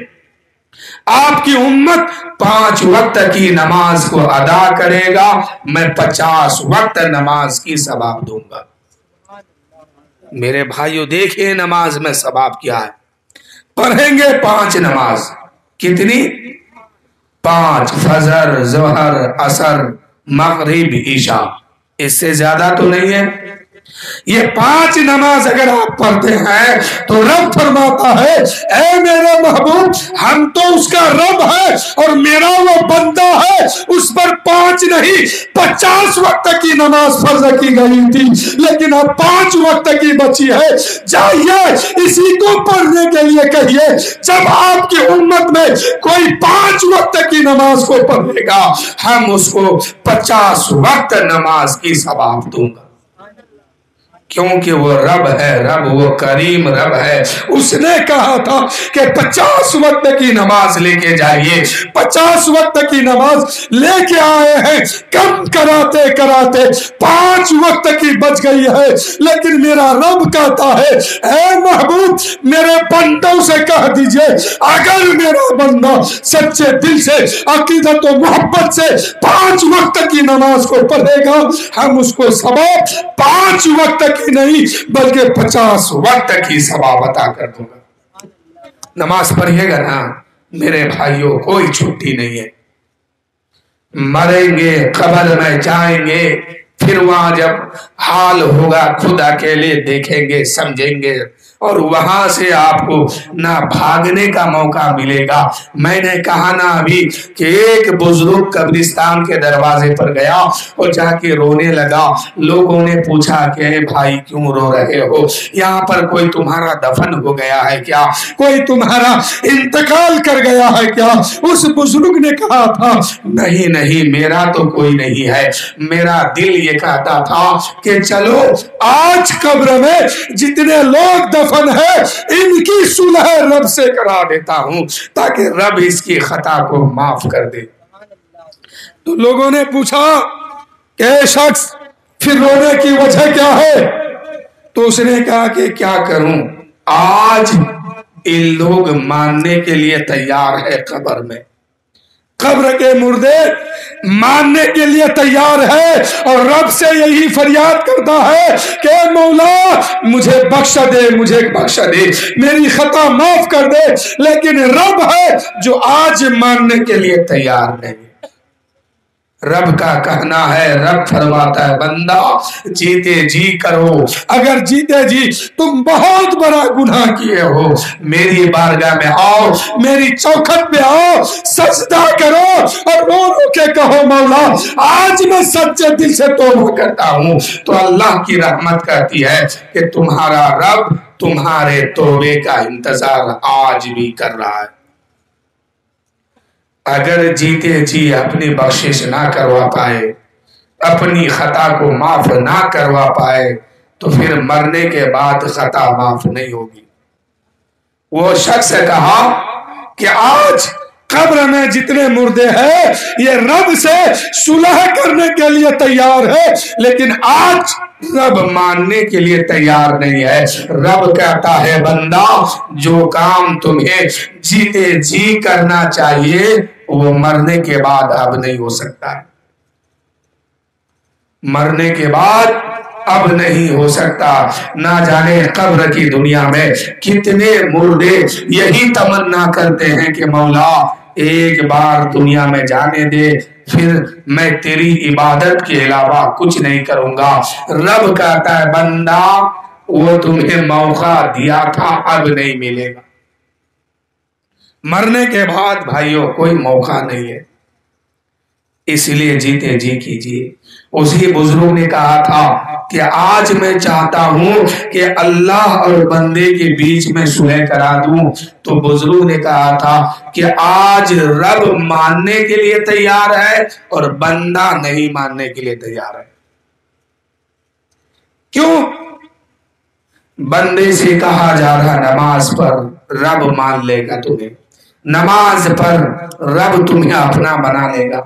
آپ کی امت 5 وقت کی نماز کو ادا کرے گا، میں 50 وقت نماز کی ثواب دوں گا۔ میرے بھائیو دیکھیں نماز میں ثواب کیا ہے۔ پڑھیں گے 5 نماز، کتنی؟ 5 فجر ظہر عصر مغرب عشاء، اس سے زیادہ تو نہیں ہے۔ یہ 5 نماز اگر آپ پڑھتے ہیں تو رب فرماتا ہے اے میرے محبوب ہم تو اس کا رب ہے اور میرا وہ بندہ ہے، اس پر 5 نہیں 50 وقت کی نماز فرض کی گئی تھی، لیکن اب 5 وقت کی بچی ہے۔ جائیے اسی کو پڑھنے کے لیے کہیے، جب آپ کی امت میں کوئی 5 وقت کی نماز کو پڑھے گا ہم اس کو 50 وقت نماز کی ثواب دوں گا، کیونکہ وہ رب ہے، رب وہ کریم رب ہے۔ اس نے کہا تھا کہ 50 وقت کی نماز لے کے جائیے، 50 وقت کی نماز لے کے آئے ہیں، کم کراتے کراتے 5 وقت کی بچ گئی ہے، لیکن میرا رب کہتا ہے اے محبوب میرے بندوں سے کہہ دیجئے اگر میرا بندہ سچے دل سے عقیدت و محبت سے 5 وقت کی نماز کو پڑھے گا ہم اس کو ثواب 5 وقت کی نہیں بلکہ 50 وقت کی ثواب عطا کر دوں گا۔ نماز پڑھیے گا نا میرے بھائیوں، کوئی چھٹی نہیں ہے۔ مریں گے قبر میں جائیں گے، پھر وہاں جب حال ہوگا خود اکیلے دیکھیں گے سمجھیں گے، اور وہاں سے آپ کو نہ بھاگنے کا موقع ملے گا۔ میں نے کہا نا ابھی کہ ایک بزرگ قبرستان کے دروازے پر گیا اور جا کے رونے لگا۔ لوگوں نے پوچھا کہ اے بھائی کیوں رو رہے ہو، یہاں پر کوئی تمہارا دفن ہو گیا ہے کیا، کوئی تمہارا انتقال کر گیا ہے کیا؟ اس بزرگ نے کہا تھا نہیں نہیں میرا تو کوئی نہیں ہے، میرا دل یہ کہتا تھا کہ چلو آج قبر میں جتنے لوگ دفن ہے ان کی صلح رب سے کرا دیتا ہوں تاکہ رب اس کی خطا کو معاف کر دے۔ تو لوگوں نے پوچھا کہ اے شخص پھر رونے کی وجہ کیا ہے؟ تو اس نے کہا کہ کیا کروں، آج ان لوگ ماننے کے لیے تیار ہے قبر میں، قبر کے مردے ماننے کے لیے تیار ہے اور رب سے یہی فریاد کرتا ہے کہ مولا مجھے بخش دے، مجھے بخش دے، میری خطا معاف کر دے، لیکن رب ہے جو آج ماننے کے لیے تیار نہیں۔ رب کا کہنا ہے، رب فرماتا ہے بندہ جیتے جی کرو، اگر جیتے جی تم بہت بڑا گناہ کیے ہو، میری بارگاہ میں آؤ، میری چوکھٹ پہ آؤ، سجدہ کرو اور رو رو کے کہو مولا آج میں سچے دل سے توبہ کرتا ہوں، تو اللہ کی رحمت کہتی ہے کہ تمہارا رب تمہارے توبے کا انتظار آج بھی کر رہا ہے۔ اگر جیتے جی اپنی بخشش نہ کروا پائے، اپنی خطا کو معاف نہ کروا پائے، تو پھر مرنے کے بعد خطا معاف نہیں ہوگی۔ وہ شخص کہا کہ آج قبر میں جتنے مردے ہیں یہ رب سے صلح کرنے کے لیے تیار ہے، لیکن آج رب ماننے کے لیے تیار نہیں ہے۔ رب کہتا ہے بندہ جو کام تمہیں جیتے جی کرنا چاہیے وہ مرنے کے بعد اب نہیں ہو سکتا ہے، مرنے کے بعد اب نہیں ہو سکتا۔ نہ جانے قبر کی دنیا میں کتنے مردے یہی تمنا کرتے ہیں کہ مولا ایک بار دنیا میں جانے دے، پھر میں تیری عبادت کے علاوہ کچھ نہیں کروں گا۔ رب کہتا ہے بندہ وہ تمہیں موقع دیا تھا اب نہیں ملے گا۔ مرنے کے بعد بھائیوں کوئی موقع نہیں ہے، اس لیے جیتے جی کیجیے۔ اسی بزرگ نے کہا تھا کہ آج میں چاہتا ہوں کہ اللہ اور بندے کے بیچ میں صلح کرا دوں، تو بزرگ نے کہا تھا کہ آج رب ماننے کے لیے تیار ہے اور بندہ نہیں ماننے کے لیے تیار ہے۔ کیوں؟ بندے سے کہا جا رہا نماز پر، رب مان لے گا تمہیں، نماز پر رب تمہیں اپنا بنا لے گا،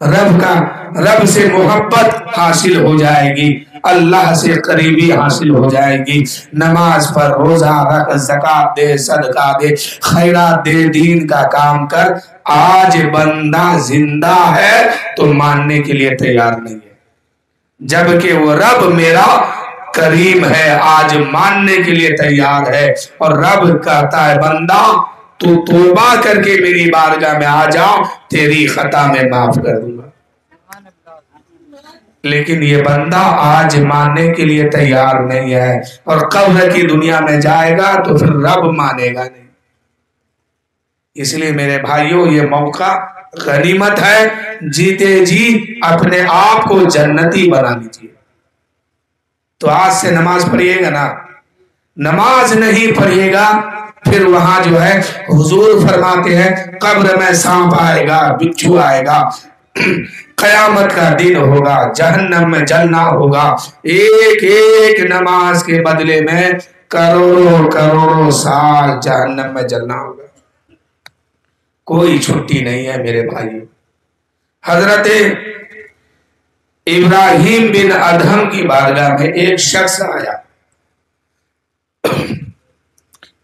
رب سے محبت حاصل ہو جائے گی، اللہ سے قریبی حاصل ہو جائے گی۔ نماز پر روزہ رکھ، زکوٰۃ دے، صدقہ دے، خیرات دے، دین کا کام کر۔ آج بندہ زندہ ہے تو ماننے کے لیے تیار نہیں ہے، جبکہ وہ رب میرا کریم ہے، آج ماننے کے لیے تیار ہے۔ اور رب کہتا ہے بندہ تو توبہ کر کے میری بارگاہ میں آ جا، تیری خطا میں معاف کر دوں گا۔ لیکن یہ بندہ آج ماننے کے لیے تیار نہیں ہے، اور قبر کی دنیا میں جائے گا تو پھر رب مانے گا نہیں۔ اس لیے میرے بھائیوں یہ موقع غنیمت ہے، جیتے جی اپنے آپ کو جنتی بنا لیجیے۔ تو آج سے نماز پڑھیے گا نا، نماز نہیں پڑھیے گا پھر وہاں جو ہے حضور فرماتے ہیں قبر میں سانپ آئے گا، بچھو آئے گا، قیامت کا دن ہوگا، جہنم میں جلنا ہوگا، ایک ایک نماز کے بدلے میں کروڑوں کروڑوں سال جہنم میں جلنا ہوگا۔ کوئی چھٹی نہیں ہے میرے بھائیوں۔ حضرت ابراہیم بن ادہم کی بارگاہ میں ایک شخص آیا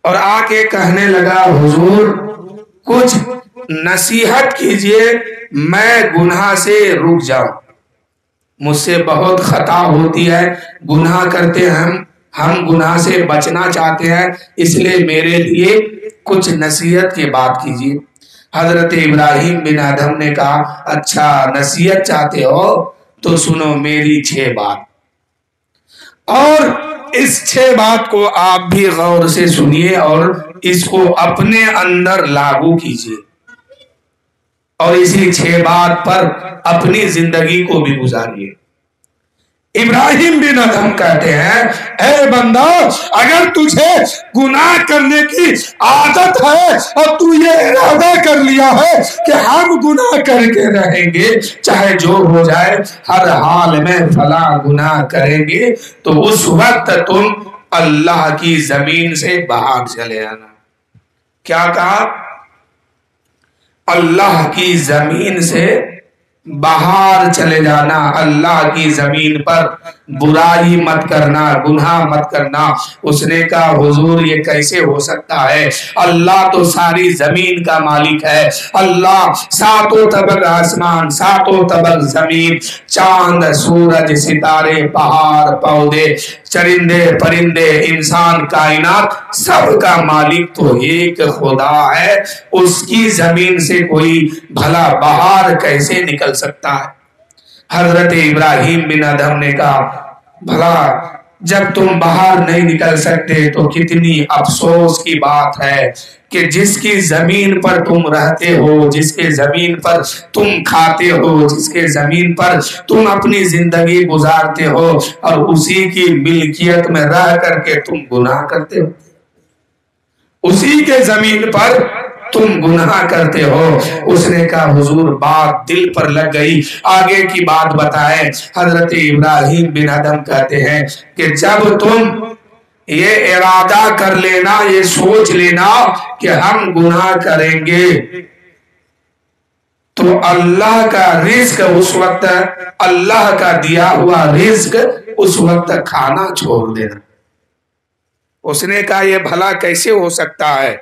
اور آ کے کہنے لگا حضور کچھ نصیحت کیجئے، میں گناہ سے رک جاؤں، مجھ سے بہت خطا ہوتی ہے، گناہ کرتے ہیں ہم گناہ سے بچنا چاہتے ہیں، اس لیے میرے لیے کچھ نصیحت کی بات کیجئے۔ حضرت ابراہیم بن ادہم نے کہا اچھا نصیحت چاہتے ہو تو سنو میری 6 بات، اور اس 6 بات کو آپ بھی غور سے سنیے اور اس کو اپنے اندر لاگو کیجئے، اور اسی 6 بات پر اپنی زندگی کو بھی گزاریے۔ ابراہیم بن ادہم کہتے ہیں اے بندہ اگر تجھے گناہ کرنے کی عادت ہے اور تو یہ ارادہ کر لیا ہے کہ ہم گناہ کر کے رہیں گے چاہے جو ہو جائے، ہر حال میں فلاں گناہ کریں گے، تو اس وقت تم اللہ کی زمین سے باہر چلے آنا۔ کیا کہا؟ اللہ کی زمین سے باہر چلے جانا، اللہ کی زمین پر برائی مت کرنا، گناہ مت کرنا۔ اس نے کہا حضور یہ کیسے ہو سکتا ہے؟ اللہ تو ساری زمین کا مالک ہے، اللہ ساتوں طبق آسمان، ساتوں طبق زمین، چاند سورج ستارے پہاڑ پودے چرندے پرندے انسان کائنات سب کا مالک تو ایک خدا ہے۔ اس کی زمین سے کوئی بھلا بہار کیسے نکل سکتا ہے؟ حضرت ابراہیم بن ادہم نے کہا بھلا جب تم باہر نہیں نکل سکتے تو کتنی افسوس کی بات ہے کہ جس کی زمین پر تم رہتے ہو، جس کے زمین پر تم کھاتے ہو، جس کے زمین پر تم اپنی زندگی گزارتے ہو، اور اسی کی ملکیت میں رہ کر کے تم گناہ کرتے ہو، اسی کے زمین پر تم گناہ کرتے ہو۔ اس نے کہا حضور بات دل پر لگ گئی، آگے کی بات بتائیں۔ حضرت ابراہیم بن ادہم کہتے ہیں کہ جب تم یہ ارادہ کر لینا، یہ سوچ لینا کہ ہم گناہ کریں گے، تو اللہ کا رزق اس وقت، اللہ کا دیا ہوا رزق اس وقت کھانا چھوڑ دینا۔ اس نے کہا یہ بھلا کیسے ہو سکتا ہے؟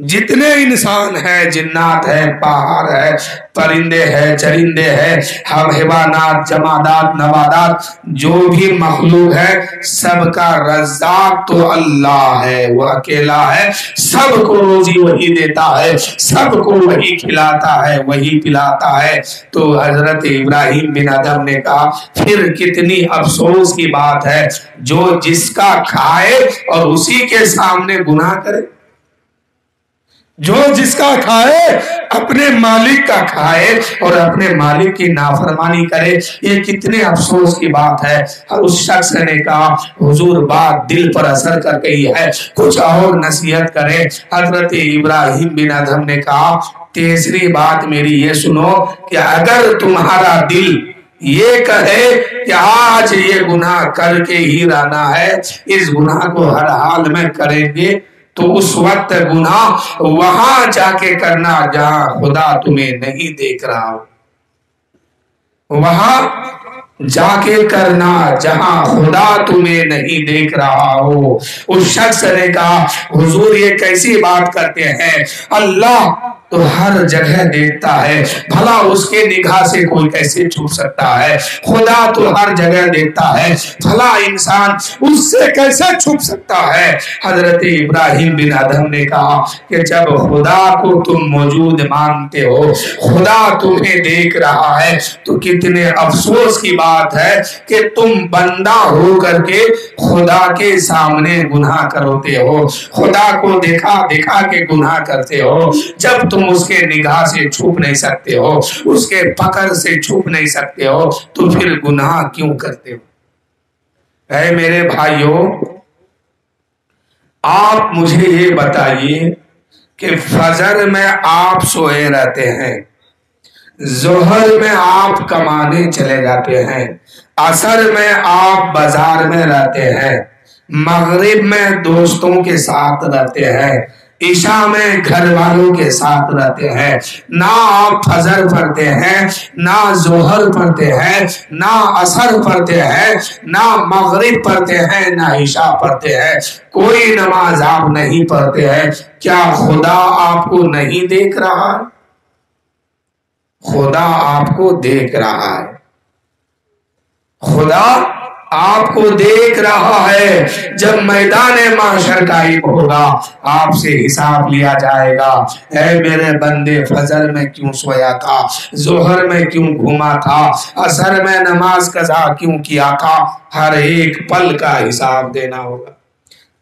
جتنے انسان ہیں، جنات ہیں، پہاڑ ہے، پرندے ہیں، چرندے ہیں، حیوانات، جمادات، نباتات، جو بھی مخلوق ہے، سب کا رزاق تو اللہ ہے، وہ اکیلا ہے، سب کو روزی وہی دیتا ہے، سب کو وہی کھلاتا ہے، وہی پلاتا ہے۔ تو حضرت ابراہیم بن ادہم نے کہا پھر کتنی افسوس کی بات ہے جو جس کا کھائے اور اسی کے سامنے گناہ کرے، جو جس کا کھائے اپنے مالک کا کھائے اور اپنے مالک کی نافرمانی کرے، یہ کتنے افسوس کی بات ہے۔ اور اس شخص نے کہا حضور بات دل پر اثر کر گئی ہے، کچھ اور نصیحت کرے۔ حضرت ابراہیم بن ادہم نے کہا تیسری بات میری یہ سنو کہ اگر تمہارا دل یہ کہے کہ آج یہ گناہ کر کے ہی رہنا ہے، اس گناہ کو ہر حال میں کریں گے، تو اس وقت گناہ وہاں جا کے کرنا جہاں خدا تمہیں نہیں دیکھ رہا ہو، وہاں جا کے کرنا جہاں خدا تمہیں نہیں دیکھ رہا ہو۔ اس شخص نے کہا حضور یہ کیسی بات کرتے ہیں؟ اللہ تو ہر جگہ دیکھتا ہے، بھلا اس کے نگاہ سے کوئی کیسے چھپ سکتا ہے؟ خدا تو ہر جگہ دیکھتا ہے، بھلا انسان اس سے کیسے چھپ سکتا ہے؟ حضرت ابراہیم بن ادہم نے کہا کہ جب خدا کو تم موجود مانتے ہو، خدا تمہیں دیکھ رہا ہے، تو کتنے افسوس کی بات ہے کہ تم بندہ ہو کر کے خدا کے سامنے گناہ کرتے ہو، خدا کو دیکھا دیکھا کے گناہ کرتے ہو۔ جب تم اس کے نگاہ سے چھپ نہیں سکتے ہو، اس کے پکڑ سے چھپ نہیں سکتے ہو، تو پھر گناہ کیوں کرتے ہو؟ اے میرے بھائیوں، آپ مجھے یہ بتائیے کہ فجر میں آپ سوئے رہتے ہیں، ظہر میں آپ کمانے چلے جاتے ہیں، عصر میں آپ بازار میں رہتے ہیں، مغرب میں دوستوں کے ساتھ رہتے ہیں، عشاء میں گھر والوں کے ساتھ رہتے ہیں، نہ آپ فجر پڑھتے ہیں، نہ ظہر پڑھتے ہیں، نہ عصر پڑھتے ہیں، نہ مغرب پڑھتے ہیں، نہ عشاء پڑھتے ہیں، کوئی نماز آپ نہیں پڑھتے ہیں، کیا خدا آپ کو نہیں دیکھ رہا؟ خدا آپ کو دیکھ رہا ہے، خدا آپ کو دیکھ رہا ہے۔ جب میدان محشر قائم ہوگا، آپ سے حساب لیا جائے گا، اے میرے بندے فجر میں کیوں سویا تھا، ظہر میں کیوں گھوما تھا، عصر میں نماز قضا کیوں کیا تھا؟ ہر ایک پل کا حساب دینا ہوگا،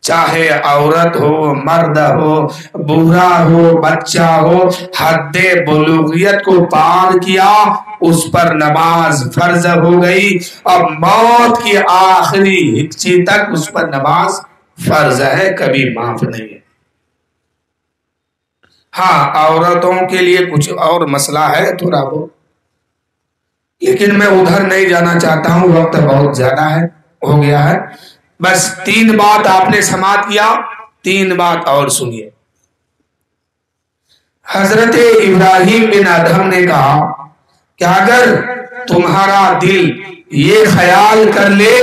چاہے عورت ہو، مرد ہو، بوڑھا ہو، بچہ ہو، حد بلوغیت کو پار کیا، اس پر نماز فرض ہو گئی، اب موت کی آخری ہچی تک اس پر نماز فرض ہے، کبھی معاف نہیں ہے۔ ہاں عورتوں کے لیے کچھ اور مسئلہ ہے تھوڑا بہت، لیکن میں ادھر نہیں جانا چاہتا ہوں، وقت بہت زیادہ ہے، ہو گیا ہے۔ بس 3 بات آپ نے سماعت کیا، 3 بات اور سنیے۔ حضرت ابراہیم بن ادہم نے کہا کہ اگر تمہارا دل یہ خیال کر لے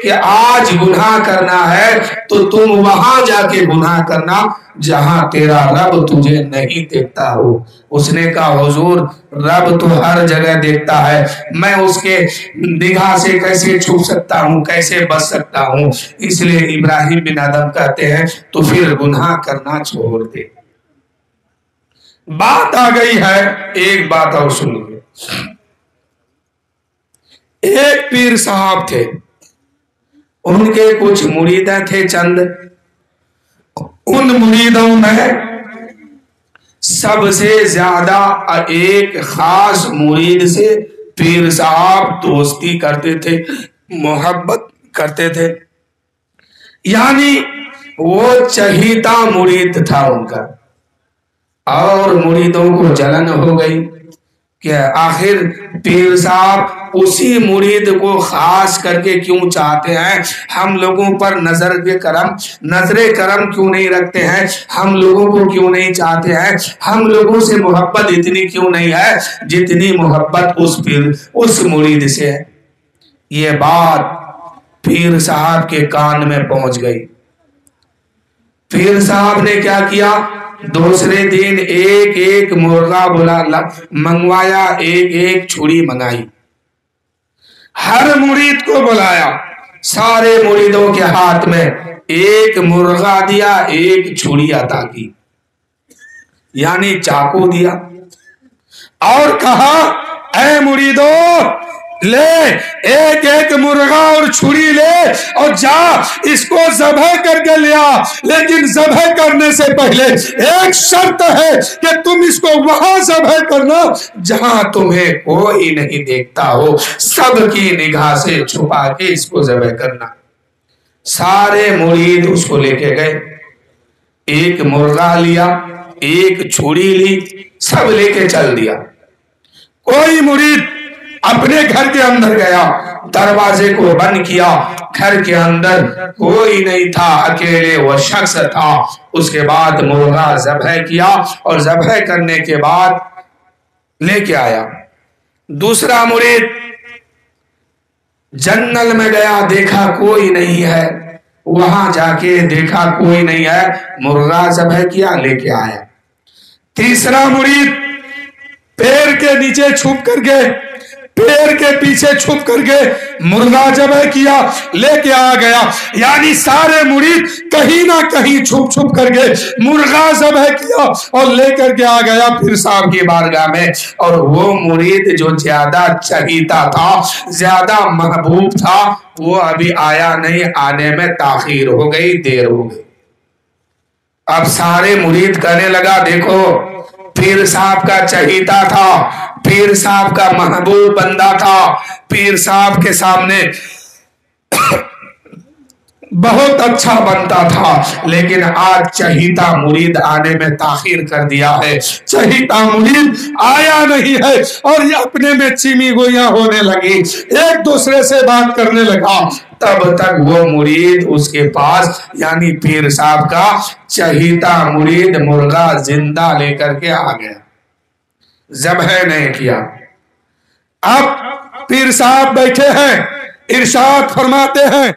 کہ آج گناہ کرنا ہے تو تم وہاں جا کے گناہ کرنا جہاں تیرا رب تجھے نہیں دیکھتا ہو۔ اس نے کہا حضور رب تو ہر جگہ دیکھتا ہے، میں اس کے نگاہ سے کیسے چھپ سکتا ہوں، کیسے بچ سکتا ہوں؟ اس لیے ابراہیم بن ادم کہتے ہیں تو پھر گناہ کرنا چھوڑ دے۔ بات آ گئی ہے، ایک بات اور سنیے۔ ایک پیر صاحب تھے، ان کے کچھ مریدیں تھے چند، ان مریدوں میں سب سے زیادہ ایک خاص مرید سے پیر صاحب دوستی کرتے تھے، محبت کرتے تھے، یعنی وہ چہیتا مرید تھا ان کا۔ اور مریدوں کو جلن ہو گئی کہ آخر پیر صاحب اسی مرید کو خاص کر کے کیوں چاہتے ہیں، ہم لوگوں پر نظر کرم کیوں نہیں رکھتے ہیں، ہم لوگوں کو کیوں نہیں چاہتے ہیں، ہم لوگوں سے محبت اتنی کیوں نہیں ہے جتنی محبت اس مرید سے ہے۔ یہ بات پیر صاحب کے کان میں پہنچ گئی۔ پیر صاحب نے کیا کیا، دوسرے دن ایک ایک مرغا منگوایا، ایک ایک چھری منگائی، ہر مرید کو بلایا، سارے مریدوں کے ہاتھ میں ایک مرغا دیا، ایک چھری عطا کی، یعنی چاقو دیا، اور کہا اے مریدو لے ایک ایک مرغا اور چھری لے اور جا اس کو ذبح کر کے لیا، لیکن ذبح کرنے سے پہلے ایک شرط ہے کہ تم اس کو وہاں ذبح کرنا جہاں تمہیں کوئی نہیں دیکھتا ہو، سب کی نگاہ سے چھپا کے اس کو ذبح کرنا۔ سارے مرید اس کو لے کے گئے، ایک مرغا لیا، ایک چھری لی، سب لے کے چل دیا۔ کوئی مرید اپنے گھر کے اندر گیا، دروازے کو بند کیا، گھر کے اندر کوئی نہیں تھا، اکیلے وہ شخص تھا۔ اس کے بعد مرغا ذبح کیا اور ذبح کرنے کے بعد لے کے آیا۔ دوسرا مرید جنگل میں گیا، دیکھا کوئی نہیں ہے، وہاں جا کے دیکھا کوئی نہیں ہے، مرغا ذبح کیا، لے کے آیا۔ تیسرا مرید پیڑ کے نیچے چھپ کر کے، پیڑ کے پیچھے چھپ کر کے مرغا ذبح کیا، لے کے آ گیا، یعنی سارے مرید کہیں نہ کہیں چھپ چھپ کر کے مرغا ذبح کیا اور لے کر کے آ گیا پیر صاحب کی بارگاہ میں۔ اور وہ مرید جو زیادہ چہیتا تھا، زیادہ محبوب تھا، وہ ابھی آیا نہیں، آنے میں تاخیر ہو گئی، دیر ہو گئی۔ اب سارے مرید کہنے لگا دیکھو پیر صاحب کا چہیتا تھا، پیر صاحب کا محبوب بندہ تھا، پیر صاحب کے سامنے بہت اچھا بنتا تھا، لیکن آج چہیتا مرید آنے میں تاخیر کر دیا ہے، چہیتا مرید آیا نہیں ہے، اور یہ اپنے میں چیمی گویاں ہونے لگی، ایک دوسرے سے بات کرنے لگا۔ تب تک وہ مرید اس کے پاس، یعنی پیر صاحب کا چہیتا مرید مرغا زندہ لے کر کے آ گیا، ذبح نہیں کیا۔ اب پیر صاحب بیٹھے ہیں، ارشاد فرماتے ہیں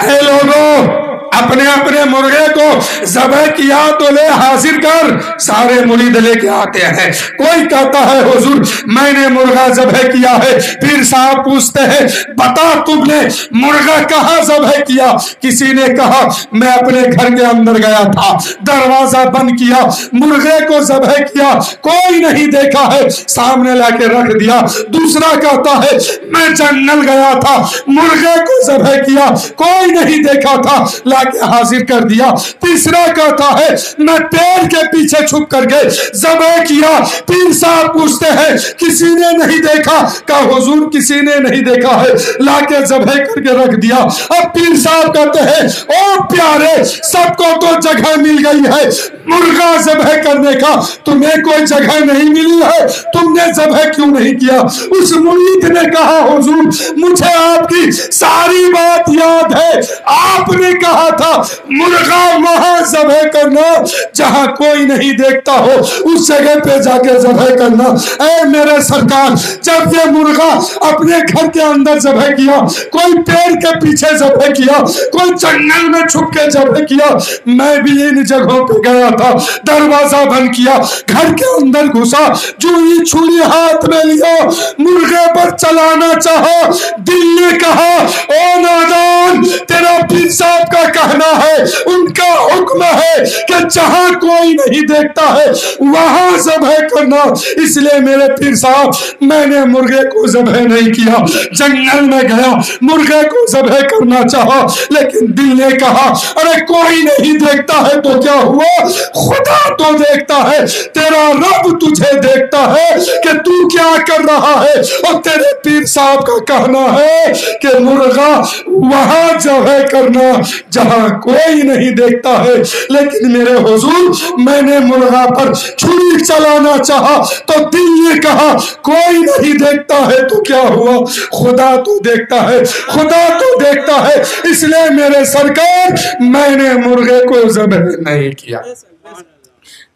اے لوگوں اپنے اپنے مرغے کو ذبح کیا تو لے حاضر کر۔ سارے مرید لے کے آتے ہیں، کوئی کہتا ہے حضور میں نے مرغا ذبح کیا ہے۔ پیر صاحب پوچھتے ہیں بتا تم نے مرغا کہاں ذبح کیا؟ کسی نے کہا میں اپنے گھر کے اندر گیا تھا، دروازہ بند کیا، مرغے کو ذبح کیا، کوئی نہیں دیکھا ہے، سامنے لا کے رکھ دیا۔ دوسرا کہتا ہے میں جنگل گیا تھا، مرغے کو ذبح کیا، کوئی نہیں دیکھا تھا، لا کے حاضر کر دیا۔ تیسرا کہتا ہے میں پیڑ کے پیچھے چھپ کر کے ذبح کیا۔ پیر صاحب پوچھتے ہیں کسی نے نہیں دیکھا؟ کہا حضور کسی نے نہیں دیکھا ہے، لا کے ذبح کر کے رکھ دیا۔ اب پیر صاحب کہتے ہیں او پیارے سب کو تو جگہ مل گئی ہے، مرغا ذبح کرنے کا تمہیں کوئی جگہ نہیں ملی ہے، تم نے ذبح کیوں نہیں کیا؟ اس مرید نے کہا حضور مجھے آپ کی ساری بات یاد ہے، آپ نے کہا تھا مرغا وہاں ذبح کرنا جہاں کوئی نہیں دیکھتا ہو، اس جگہ پہ جا کے ذبح کرنا۔ اے میرے سرکار، جب یہ مرغا اپنے گھر کے اندر ذبح کیا، کوئی پیڑ کے پیچھے ذبح کیا، کوئی جنگل میں چھپ کے ذبح کیا، میں بھی ان جگہوں پہ گیا تھا، دروازہ بند کیا، گھر کے اندر گھسا، جو ہی چھری ہاتھ میں لیا، مرغے پر چلانا چاہا، دل نے کہا او نادان، تیرا پیر صاحب کا کہنا ہے، ان کا حکم ہے کہ جہاں کوئی نہیں دیکھتا ہے وہاں ذبح کرنا، اس لیے میرے پیر صاحب میں نے مرغے کو ذبح نہیں کیا، جنگل میں گیا، مرغے کو ذبح کرنا چاہا، لیکن دل نے کہا ارے کوئی نہیں دیکھتا ہے تو کیا ہوا، خدا تو دیکھتا ہے، تیرا رب تجھے دیکھتا ہے کہ تو کیا کر رہا ہے، اور تیرے پیر صاحب کا کہنا ہے کہ مرغا وہاں ذبح کرنا جہاں کوئی نہیں دیکھتا ہے، لیکن میرے حضور میں نے مرغا پر چھری چلانا چاہا تو دل نے کہا کوئی نہیں دیکھتا ہے تو کیا ہوا، خدا تو دیکھتا ہے، خدا تو دیکھتا ہے، اس لیے میرے سرکار میں نے مرغے کو ذبح نہیں کیا۔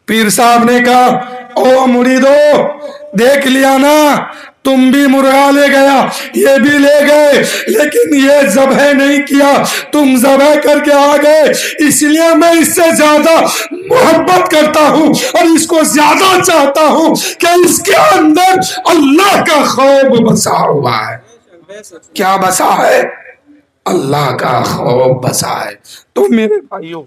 پیر صاحب نے کہا او مریدو، دیکھ لیا نا، تم بھی مرغا لے گیا، یہ بھی لے گئے، لیکن یہ ذبح نہیں کیا، تم ذبح کر کے آ گئے، اس لیے میں اس سے زیادہ محبت کرتا ہوں اور اس کو زیادہ چاہتا ہوں کہ اس کے اندر اللہ کا خوف بسا ہوا ہے۔ کیا بسا ہے؟ اللہ کا خوف بسا ہے۔ تو میرے بھائیوں،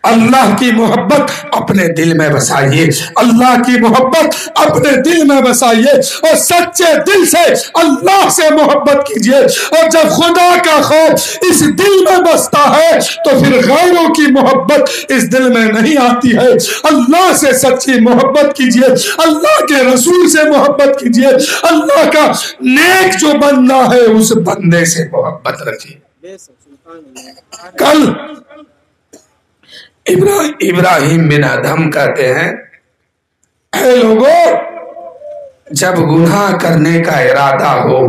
اللہ کی محبت اپنے دل میں بسائیے، اللہ کی محبت اپنے دل میں بسائیے اور سچے دل سے اللہ سے محبت کیجیے، اور جب خدا کا خوف اس دل میں بستا ہے تو پھر غیروں کی محبت اس دل میں نہیں آتی ہے۔ اللہ سے سچی محبت کیجیے، اللہ کے رسول سے محبت کیجیے، اللہ کا نیک جو بندہ ہے اس بندے سے محبت رکھیے۔ کل ابراہیم بن ادہم کہتے ہیں اے لوگوں، جب گناہ کرنے کا ارادہ ہو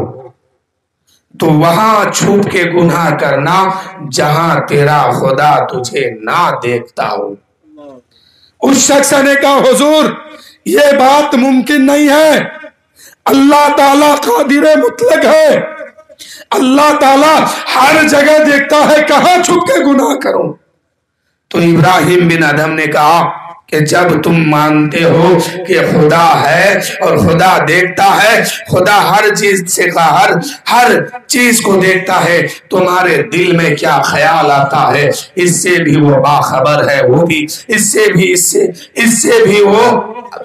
تو وہاں چھپ کے گناہ کرنا جہاں تیرا خدا تجھے نہ دیکھتا ہو۔ اس شخص نے کہا حضور یہ بات ممکن نہیں ہے، اللہ تعالیٰ قادر مطلق ہے، اللہ تعالیٰ ہر جگہ دیکھتا ہے، کہاں چھپ کے گناہ کروں؟ تو ابراہیم بن ادہم نے کہا کہ جب تم مانتے ہو کہ خدا ہے اور خدا دیکھتا ہے، خدا ہر چیز سے ہر چیز کو دیکھتا ہے، تمہارے دل میں کیا خیال آتا ہے اس سے بھی وہ باخبر ہے، وہ بھی اس سے بھی وہ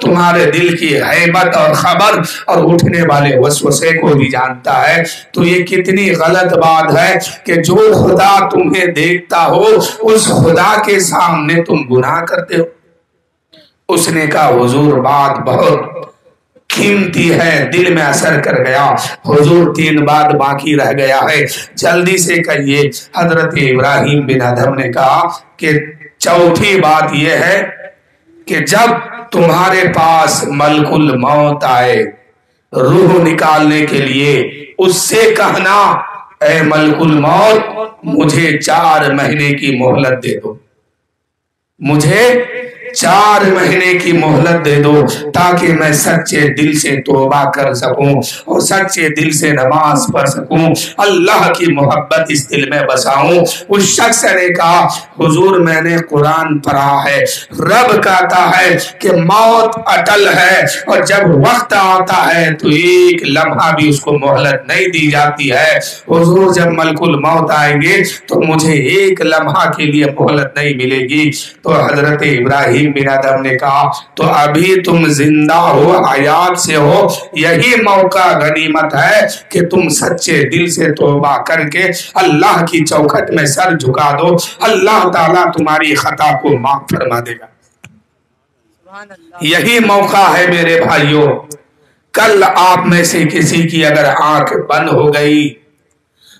تمہارے دل کی ہیبت اور خبر اور اٹھنے والے وسوسے کو بھی جانتا ہے۔ تو یہ کتنی غلط بات ہے کہ جو خدا تمہیں دیکھتا ہو اس خدا کے سامنے تم گناہ کرتے ہو۔ اس نے کہا حضور بات بہت قیمتی ہے، دل میں اثر کر گیا، حضور 3 بات باقی رہ گیا ہے، جلدی سے کہیے۔ حضرت ابراہیم بن ادہم نے کہا کہ چوتھی بات یہ ہے کہ جب تمہارے پاس ملک الموت آئے روح نکالنے کے لیے، اس سے کہنا اے ملک الموت مجھے 4 مہینے کی مہلت دے دو، مجھے 4 مہینے کی مہلت دے دو تاکہ میں سچے دل سے توبہ کر سکوں اور سچے دل سے نماز پڑھ سکوں، اللہ کی محبت اس دل میں بساؤں۔ اس شخص نے کہا حضور میں نے قرآن پڑھا ہے، رب کہتا ہے کہ موت اٹل ہے اور جب وقت آتا ہے تو ایک لمحہ بھی اس کو مہلت نہیں دی جاتی ہے۔ حضور جب ملک الموت آئیں گے تو مجھے ایک لمحہ کے لیے مہلت نہیں ملے گی۔ تو حضرت ابراہیم بن ادہم نے کہا تو ابھی تم زندہ ہو، حیات سے ہو، یہی موقع غنیمت ہے کہ تم سچے دل سے توبہ کر کے اللہ کی چوکھٹ میں سر جھکا دو، اللہ تعالیٰ تمہاری خطا کو معاف فرما دے گا۔ یہی موقع ہے میرے بھائیوں۔ کل آپ میں سے کسی کی اگر آنکھ بند ہو گئی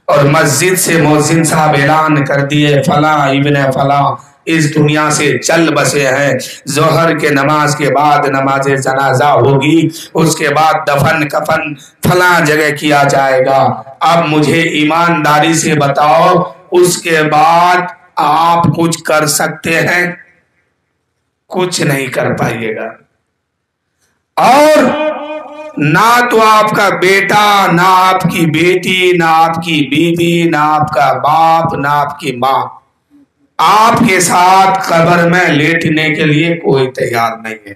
اور مسجد سے مؤذن صاحب اعلان کر دیے فلاں ابن فلاں اس دنیا سے چل بسے ہیں، ظہر کے نماز کے بعد نماز جنازہ ہوگی، اس کے بعد دفن کفن فلاں جگہ کیا جائے گا، اب مجھے ایمانداری سے بتاؤ اس کے بعد آپ کچھ کر سکتے ہیں؟ کچھ نہیں کر پائیے گا. اور نہ تو آپ کا بیٹا، نہ آپ کی بیٹی، نہ آپ کی بیوی، نہ آپ کا باپ، نہ آپ کی ماں آپ کے ساتھ قبر میں لیٹنے کے لیے کوئی تیار نہیں ہے.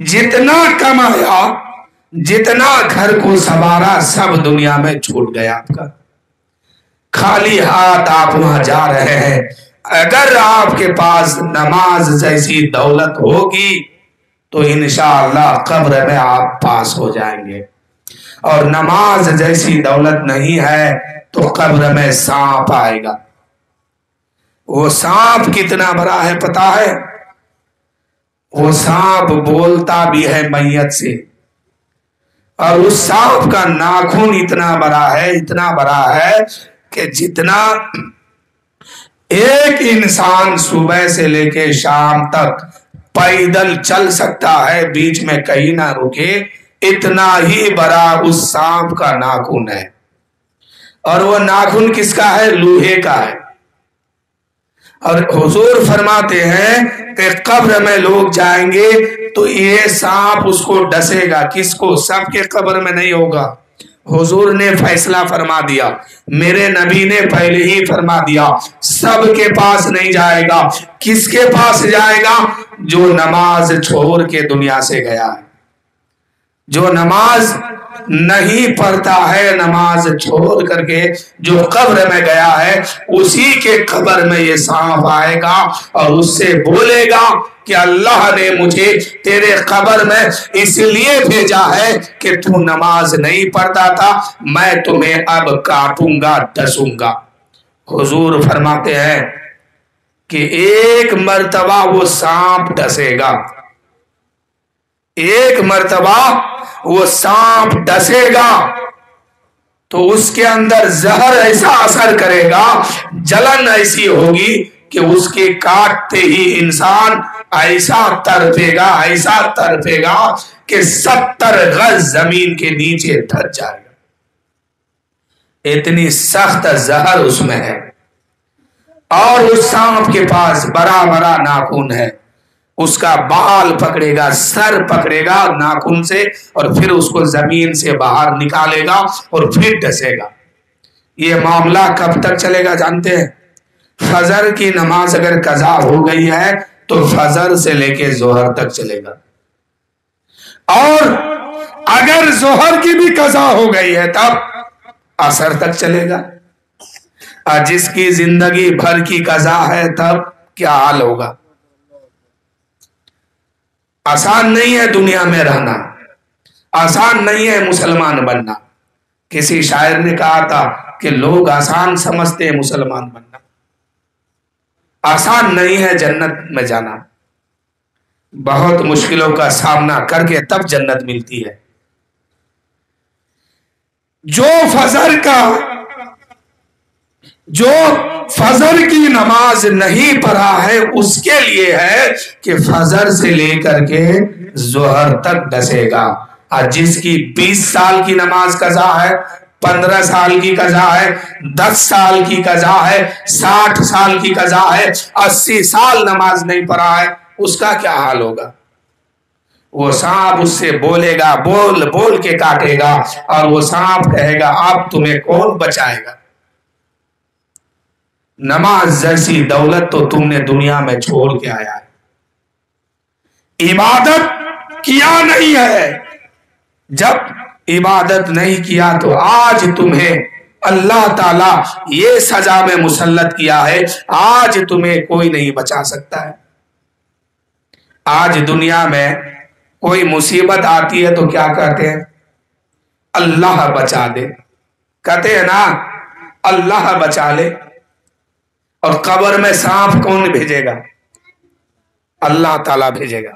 جتنا کمایا، جتنا گھر کو سنوارا، سب دنیا میں چھوٹ گیا آپ کا. خالی ہاتھ آپ وہاں جا رہے ہیں. اگر آپ کے پاس نماز جیسی دولت ہوگی تو انشاءاللہ قبر میں آپ پاس ہو جائیں گے. اور نماز جیسی دولت نہیں ہے تو قبر میں سانپ آئے گا. وہ سانپ کتنا بڑا ہے پتا ہے؟ وہ سانپ بولتا بھی ہے میت سے، اور اس سانپ کا ناخن اتنا بڑا ہے، اتنا بڑا ہے کہ جتنا ایک انسان صبح سے لے کے شام تک پیدل چل سکتا ہے، بیچ میں کہیں نہ رکے، اتنا ہی بڑا اس سانپ کا ناخن ہے. اور وہ ناخن کس کا ہے؟ لوہے کا ہے. اور حضور فرماتے ہیں کہ قبر میں لوگ جائیں گے تو یہ سانپ اس کو ڈسے گا. کس کو؟ سب کے قبر میں نہیں ہوگا. حضور نے فیصلہ فرما دیا، میرے نبی نے پہلے ہی فرما دیا، سب کے پاس نہیں جائے گا. کس کے پاس جائے گا؟ جو نماز چھوڑ کے دنیا سے گیا ہے. جو نماز نہیں پڑھتا ہے، نماز چھوڑ کر کے جو قبر میں گیا ہے، اسی کے قبر میں یہ سانپ آئے گا اور اس سے بولے گا کہ اللہ نے مجھے تیرے قبر میں اس لیے بھیجا ہے کہ تو نماز نہیں پڑھتا تھا، میں تمہیں اب کاٹوں گا، ڈسوں گا. حضور فرماتے ہیں کہ ایک مرتبہ وہ سانپ ڈسے گا، ایک مرتبہ وہ سانپ ڈسے گا تو اس کے اندر زہر ایسا اثر کرے گا، جلن ایسی ہوگی کہ اس کے کاٹتے ہی انسان ایسا تڑپے گا، ایسا تڑپے گا کہ 70 گز زمین کے نیچے دھس جائے گا. اتنی سخت زہر اس میں ہے. اور اس سانپ کے پاس بڑا بڑا ناخن ہے، اس کا بال پکڑے گا، سر پکڑے گا ناخن سے، اور پھر اس کو زمین سے باہر نکالے گا اور پھر ڈسے گا. یہ معاملہ کب تک چلے گا جانتے ہیں؟ فجر کی نماز اگر قضا ہو گئی ہے تو فجر سے لے کے ظہر تک چلے گا. اور اگر ظہر کی بھی قضا ہو گئی ہے تب عصر تک چلے گا. اور جس کی زندگی بھر کی قضا ہے تب کیا حال ہوگا؟ آسان نہیں ہے دنیا میں رہنا، آسان نہیں ہے مسلمان بننا. کسی شاعر نے کہا تھا کہ لوگ آسان سمجھتے ہیں مسلمان بننا. آسان نہیں ہے جنت میں جانا، بہت مشکلوں کا سامنا کر کے تب جنت ملتی ہے. جو فجر کی نماز نہیں پڑھا ہے اس کے لیے ہے کہ فجر سے لے کر کے ظہر تک ڈسے گا. اور جس کی 20 سال کی نماز قضا ہے، 15 سال کی قضا ہے، 10 سال کی قضا ہے، 60 سال کی قضا ہے، 80 سال نماز نہیں پڑھا ہے، اس کا کیا حال ہوگا؟ وہ سانپ اس سے بولے گا، بول بول کے کاٹے گا، اور وہ سانپ کہے گا اب تمہیں کون بچائے گا؟ نماز جیسی دولت تو تم نے دنیا میں چھوڑ کے آیا ہے. عبادت کیا نہیں ہے. جب عبادت نہیں کیا تو آج تمہیں اللہ تعالیٰ یہ سزا میں مسلط کیا ہے، آج تمہیں کوئی نہیں بچا سکتا ہے. آج دنیا میں کوئی مصیبت آتی ہے تو کیا کہتے ہیں؟ اللہ بچا دے. کہتے ہیں نا اللہ بچا لے. اور قبر میں سانپ کون بھیجے گا؟ اللہ تعالیٰ بھیجے گا.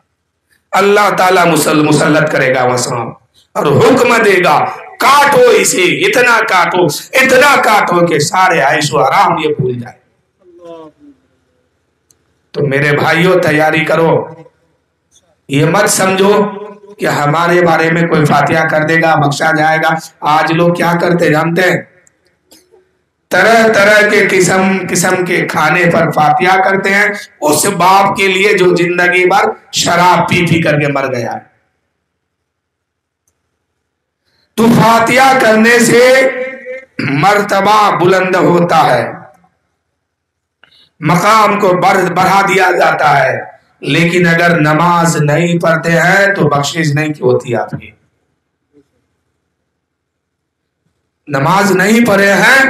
اللہ تعالیٰ مسلط کرے گا وہ سانپ اور حکم دے گا کاٹو اسے، اتنا کاٹو، اتنا کاٹو کہ سارے عیش و آرام یہ بھول جائے. تو میرے بھائیوں تیاری کرو. یہ مت سمجھو کہ ہمارے بارے میں کوئی فاتحہ کر دے گا بخشا جائے گا. آج لوگ کیا کرتے جانتے ہیں؟ طرح طرح کے قسم کے کھانے پر فاتحہ کرتے ہیں اس باپ کے لیے جو زندگی بھر شراب پی پی کر کے مر گیا ہے. تو فاتحہ کرنے سے مرتبہ بلند ہوتا ہے، مقام کو بڑھا دیا جاتا ہے. لیکن اگر نماز نہیں پڑھتے ہیں تو بخشش نہیں ہوتی. آپ کی نماز نہیں پڑھے ہیں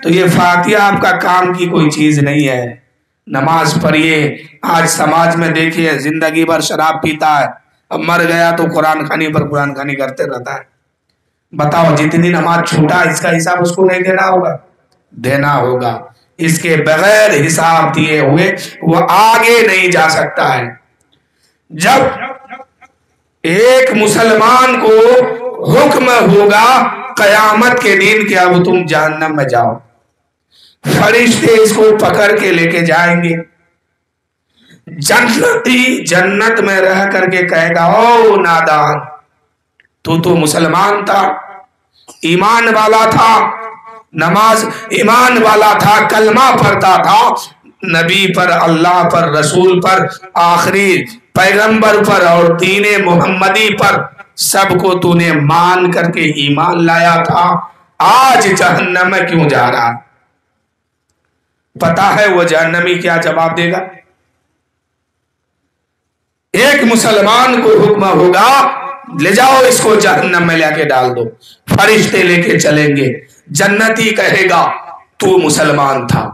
تو یہ فاتحہ آپ کا کام کی کوئی چیز نہیں ہے. نماز پڑھیے. آج سماج میں دیکھیے زندگی بھر شراب پیتا ہے، اب مر گیا تو قرآن خوانی پر قرآن خوانی کرتے رہتا ہے. بتاؤ جتنی نماز چھوٹا اس کا حساب اس کو نہیں دینا ہوگا؟ دینا ہوگا. اس کے بغیر حساب دیے ہوئے وہ آگے نہیں جا سکتا ہے. جب ایک مسلمان کو حکم ہوگا قیامت کے دن کہ اب تم جہنم میں جاؤ، فرشتے اس کو پکڑ کے لے کے جائیں گے. جنتی جنت میں رہ کر کے کہے گا او نادان، تو مسلمان تھا، ایمان والا تھا، نماز ایمان والا تھا، کلمہ پڑھتا تھا، نبی پر، اللہ پر، رسول پر، آخری پیغمبر پر اور دین محمدی پر سب کو تو نے مان کر کے ایمان لایا تھا، آج جہنم میں کیوں جا رہا؟ پتا ہے وہ جہنمی کیا جواب دے گا؟ ایک مسلمان کو حکم ہوگا لے جاؤ اس کو جہنم میں لے کے ڈال دو، فرشتے لے کے چلیں گے. جنتی کہے گا تو مسلمان تھا.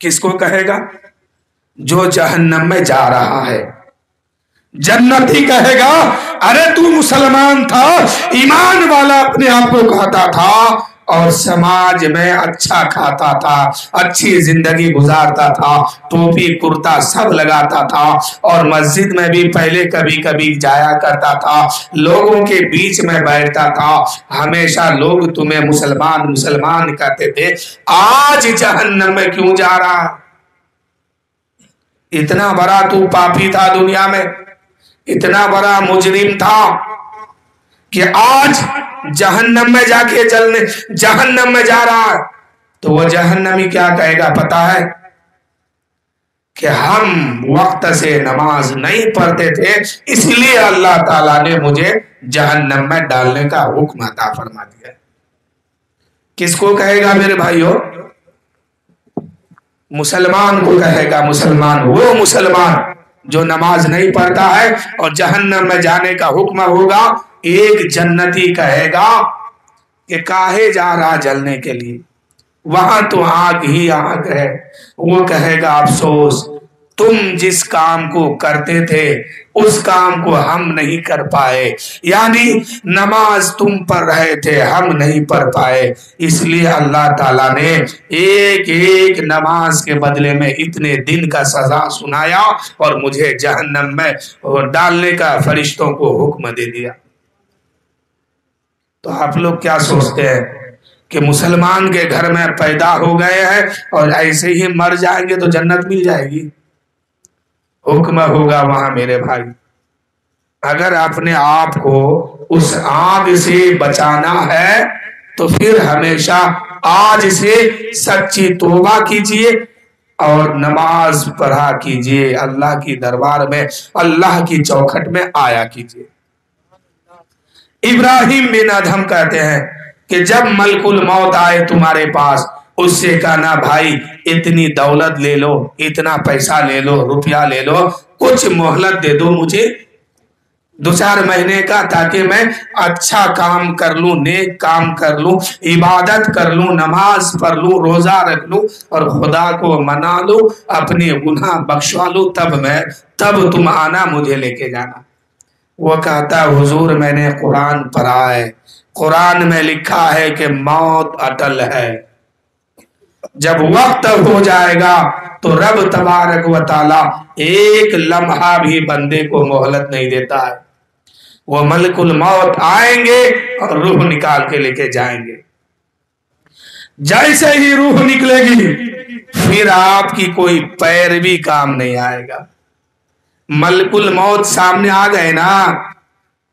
کس کو کہے گا؟ جو جہنم میں جا رہا ہے. جنتی کہے گا ارے تو مسلمان تھا، ایمان والا اپنے آپ کو کہتا تھا اور سماج میں اچھا کھاتا تھا، اچھی زندگی گزارتا تھا، ٹوپی کرتا سب لگاتا تھا اور مسجد میں بھی پہلے کبھی کبھی جایا کرتا تھا، لوگوں کے بیچ میں بیٹھتا تھا، ہمیشہ لوگ تمہیں مسلمان مسلمان کہتے تھے، آج جہنم میں کیوں جا رہا؟ اتنا بڑا تو پاپی تھا دنیا میں، اتنا بڑا مجرم تھا کہ آج جہنم میں جا کے جہنم میں جا رہا ہے. تو وہ جہنمی کیا کہے گا پتا ہے؟ کہ ہم وقت سے نماز نہیں پڑھتے تھے اس لیے اللہ تعالیٰ نے مجھے جہنم میں ڈالنے کا حکم عطا فرما دیا. کس کو کہے گا میرے بھائیو؟ مسلمان کو کہے گا. مسلمان وہ مسلمان جو نماز نہیں پڑھتا ہے اور جہنم میں جانے کا حکم ہوگا. ایک جنتی کہے گا کہ کاہے جا رہا جلنے کے لیے، وہاں تو آگ ہی آگ ہے. وہ کہے گا افسوس، تم جس کام کو کرتے تھے اس کام کو ہم نہیں کر پائے، یعنی نماز تم پڑھ رہے تھے ہم نہیں پڑھ پائے، اس لیے اللہ تعالیٰ نے ایک ایک نماز کے بدلے میں اتنے دن کا سزا سنایا اور مجھے جہنم میں ڈالنے کا فرشتوں کو حکم دے دیا. تو آپ لوگ کیا سوچتے ہیں کہ مسلمان کے گھر میں پیدا ہو گئے ہیں اور ایسے ہی مر جائیں گے تو جنت مل جائے گی؟ حکم ہوگا وہاں میرے بھائی. اگر اپنے آپ کو اس آگ سے بچانا ہے تو پھر ہمیشہ آج سے سچی توبہ کیجئے اور نماز پڑھا کیجئے، اللہ کی دربار میں اللہ کی چوکھٹ میں آیا کیجئے. ابراہیم بن ادہم کہتے ہیں کہ جب ملک الموت آئے تمہارے پاس، اس سے کہنا بھائی اتنی دولت لے لو، اتنا پیسہ لے لو، روپیہ لے لو، کچھ مہلت دے دو مجھے 2-4 مہینے کا، تاکہ میں اچھا کام کر لوں، نیک کام کر لوں، عبادت کر لوں، نماز پڑھ لوں، روزہ رکھ لوں اور خدا کو منا لوں، اپنے گناہ بخشوا لوں، تب تم آنا مجھے لے کے جانا. وہ کہتا حضور میں نے قرآن پڑھا ہے، قرآن میں لکھا ہے کہ موت اٹل ہے، جب وقت ہو جائے گا تو رب تبارک و تعالی ایک لمحہ بھی بندے کو مہلت نہیں دیتا ہے. وہ ملک الموت آئیں گے اور روح نکال کے لے کے جائیں گے. جیسے ہی روح نکلے گی پھر آپ کی کوئی پیر بھی کام نہیں آئے گا. ملک الموت سامنے آ گئے نا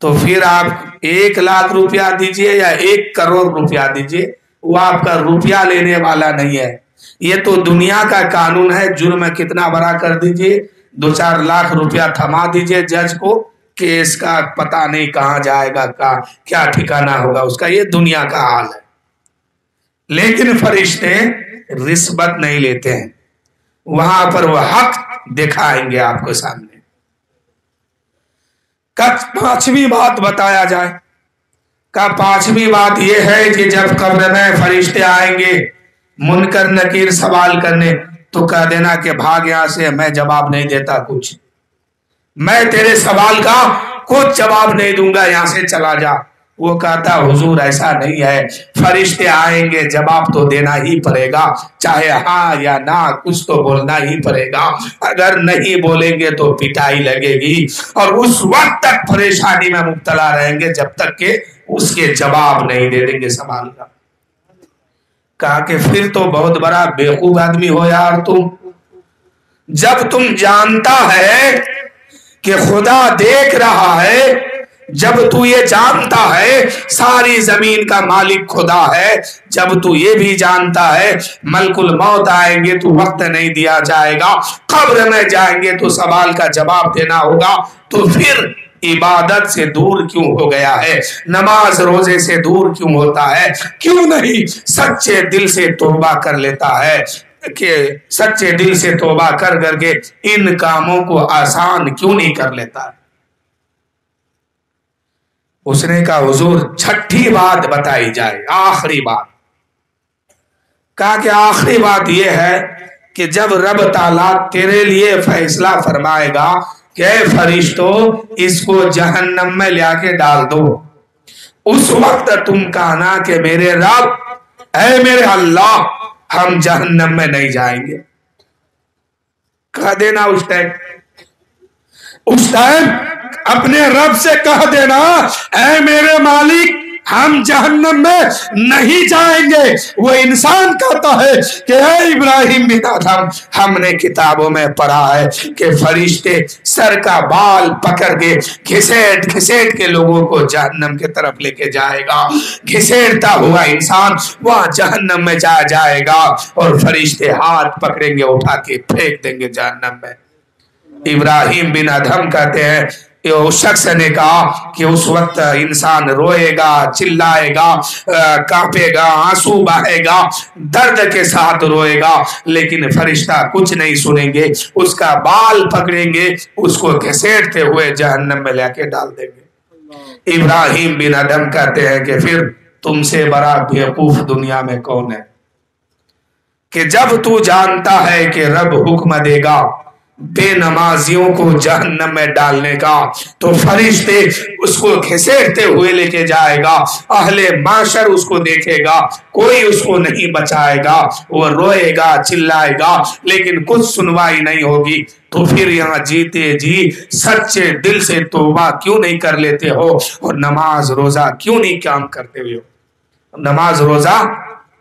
تو پھر آپ 1 لاکھ روپیہ دیجئے یا 1 کروڑ روپیہ دیجئے، وہ آپ کا روپیہ لینے والا نہیں ہے. یہ تو دنیا کا قانون ہے. جرم کتنا بڑا کر دیجئے, 2-4 لاکھ روپیہ تھما دیجئے جج کو کہ اس کا پتہ نہیں کہاں جائے گا, کیا ٹھکانہ ہوگا اس کا. یہ دنیا کا حال ہے. لیکن فرشتے رشوت نہیں لیتے ہیں, وہاں پر وہ حق دکھائیں گے آپ کو سامنے. 5ویں بات بتایا جائے. 5ویں بات یہ ہے کہ جب قبر میں فرشتے آئیں گے منکر نکیر سوال کرنے, تو کہہ دینا کہ بھاگ یہاں سے, میں جواب نہیں دیتا کچھ, میں تیرے سوال کا کچھ جواب نہیں دوں گا, یہاں سے چلا جا. وہ کہتا حضور ایسا نہیں ہے, فرشتے آئیں گے جواب تو دینا ہی پڑے گا, چاہے ہاں یا نہ کچھ تو بولنا ہی پڑے گا. اگر نہیں بولیں گے تو پٹائی لگے گی, اور اس وقت تک پریشانی میں مبتلا رہیں گے جب تک کہ اس کے جواب نہیں دے دیں گے سوال کا. کہا کہ پھر تو بہت بڑا بیوقوف آدمی ہو یار تم. جب تم جانتا ہے کہ خدا دیکھ رہا ہے, جب تو یہ جانتا ہے ساری زمین کا مالک خدا ہے, جب تو یہ بھی جانتا ہے ملک الموت آئیں گے تو وقت نہیں دیا جائے گا, قبر میں جائیں گے تو سوال کا جواب دینا ہوگا, تو پھر عبادت سے دور کیوں ہو گیا ہے, نماز روزے سے دور کیوں ہوتا ہے, کیوں نہیں سچے دل سے توبہ کر لیتا ہے, کہ سچے دل سے توبہ کر کر کے ان کاموں کو آسان کیوں نہیں کر لیتا. اس نے کہا حضور 6ٹھی بات بتائی جائے, آخری بات. کہا کہ آخری بات یہ ہے کہ جب رب تعالیٰ تیرے لیے فیصلہ فرمائے گا کہ اے فرشتو اس کو جہنم میں لیا کے ڈال دو, اس وقت تم کہنا کہ میرے رب, اے میرے اللہ, ہم جہنم میں نہیں جائیں گے. کہہ دینا اس ٹائم اپنے رب سے کہہ دینا اے میرے مالک ہم جہنم میں نہیں جائیں گے. وہ انسان کہتا ہے کہ اے ابراہیم بن آدم, ہم نے کتابوں میں پڑھا ہے کہ فرشتے سر کا بال پکڑ کے گھسیٹ گھسیٹ کے لوگوں کو جہنم کی طرف لے کے جائے گا. گھسیٹتا ہوا انسان وہاں جہنم میں جائے گا, اور فرشتے ہاتھ پکڑیں گے اٹھا کے پھینک دیں گے جہنم میں. ابراہیم بن ادھم کہتے ہیں اس شخص نے کہا کہ اس وقت انسان روئے گا, چلائے گا, کانپے گا, آنسو بہے گا, درد کے ساتھ روئے گا, لیکن فرشتہ کچھ نہیں سنیں گے, اس کا بال پکڑیں گے, اس کو گھسیٹتے ہوئے جہنم میں لے کے ڈال دیں گے. ابراہیم بن ادھم کہتے ہیں کہ پھر تم سے بڑا بیوقوف دنیا میں کون ہے, کہ جب تو جانتا ہے کہ رب حکم دے گا بے نمازیوں کو جہنم میں ڈالنے کا, تو فرشتے اس کو گھسیٹتے ہوئے لے کے جائے گا, اہل معاشر اس کو دیکھے گا, کوئی اس کو نہیں بچائے گا, وہ روئے گا, چلائے گا, لیکن کچھ سنوائی نہیں ہوگی. تو پھر یہاں جیتے جی سچے دل سے توبہ کیوں نہیں کر لیتے ہو, اور نماز روزہ کیوں نہیں کام کرتے ہوئے ہو, نماز روزہ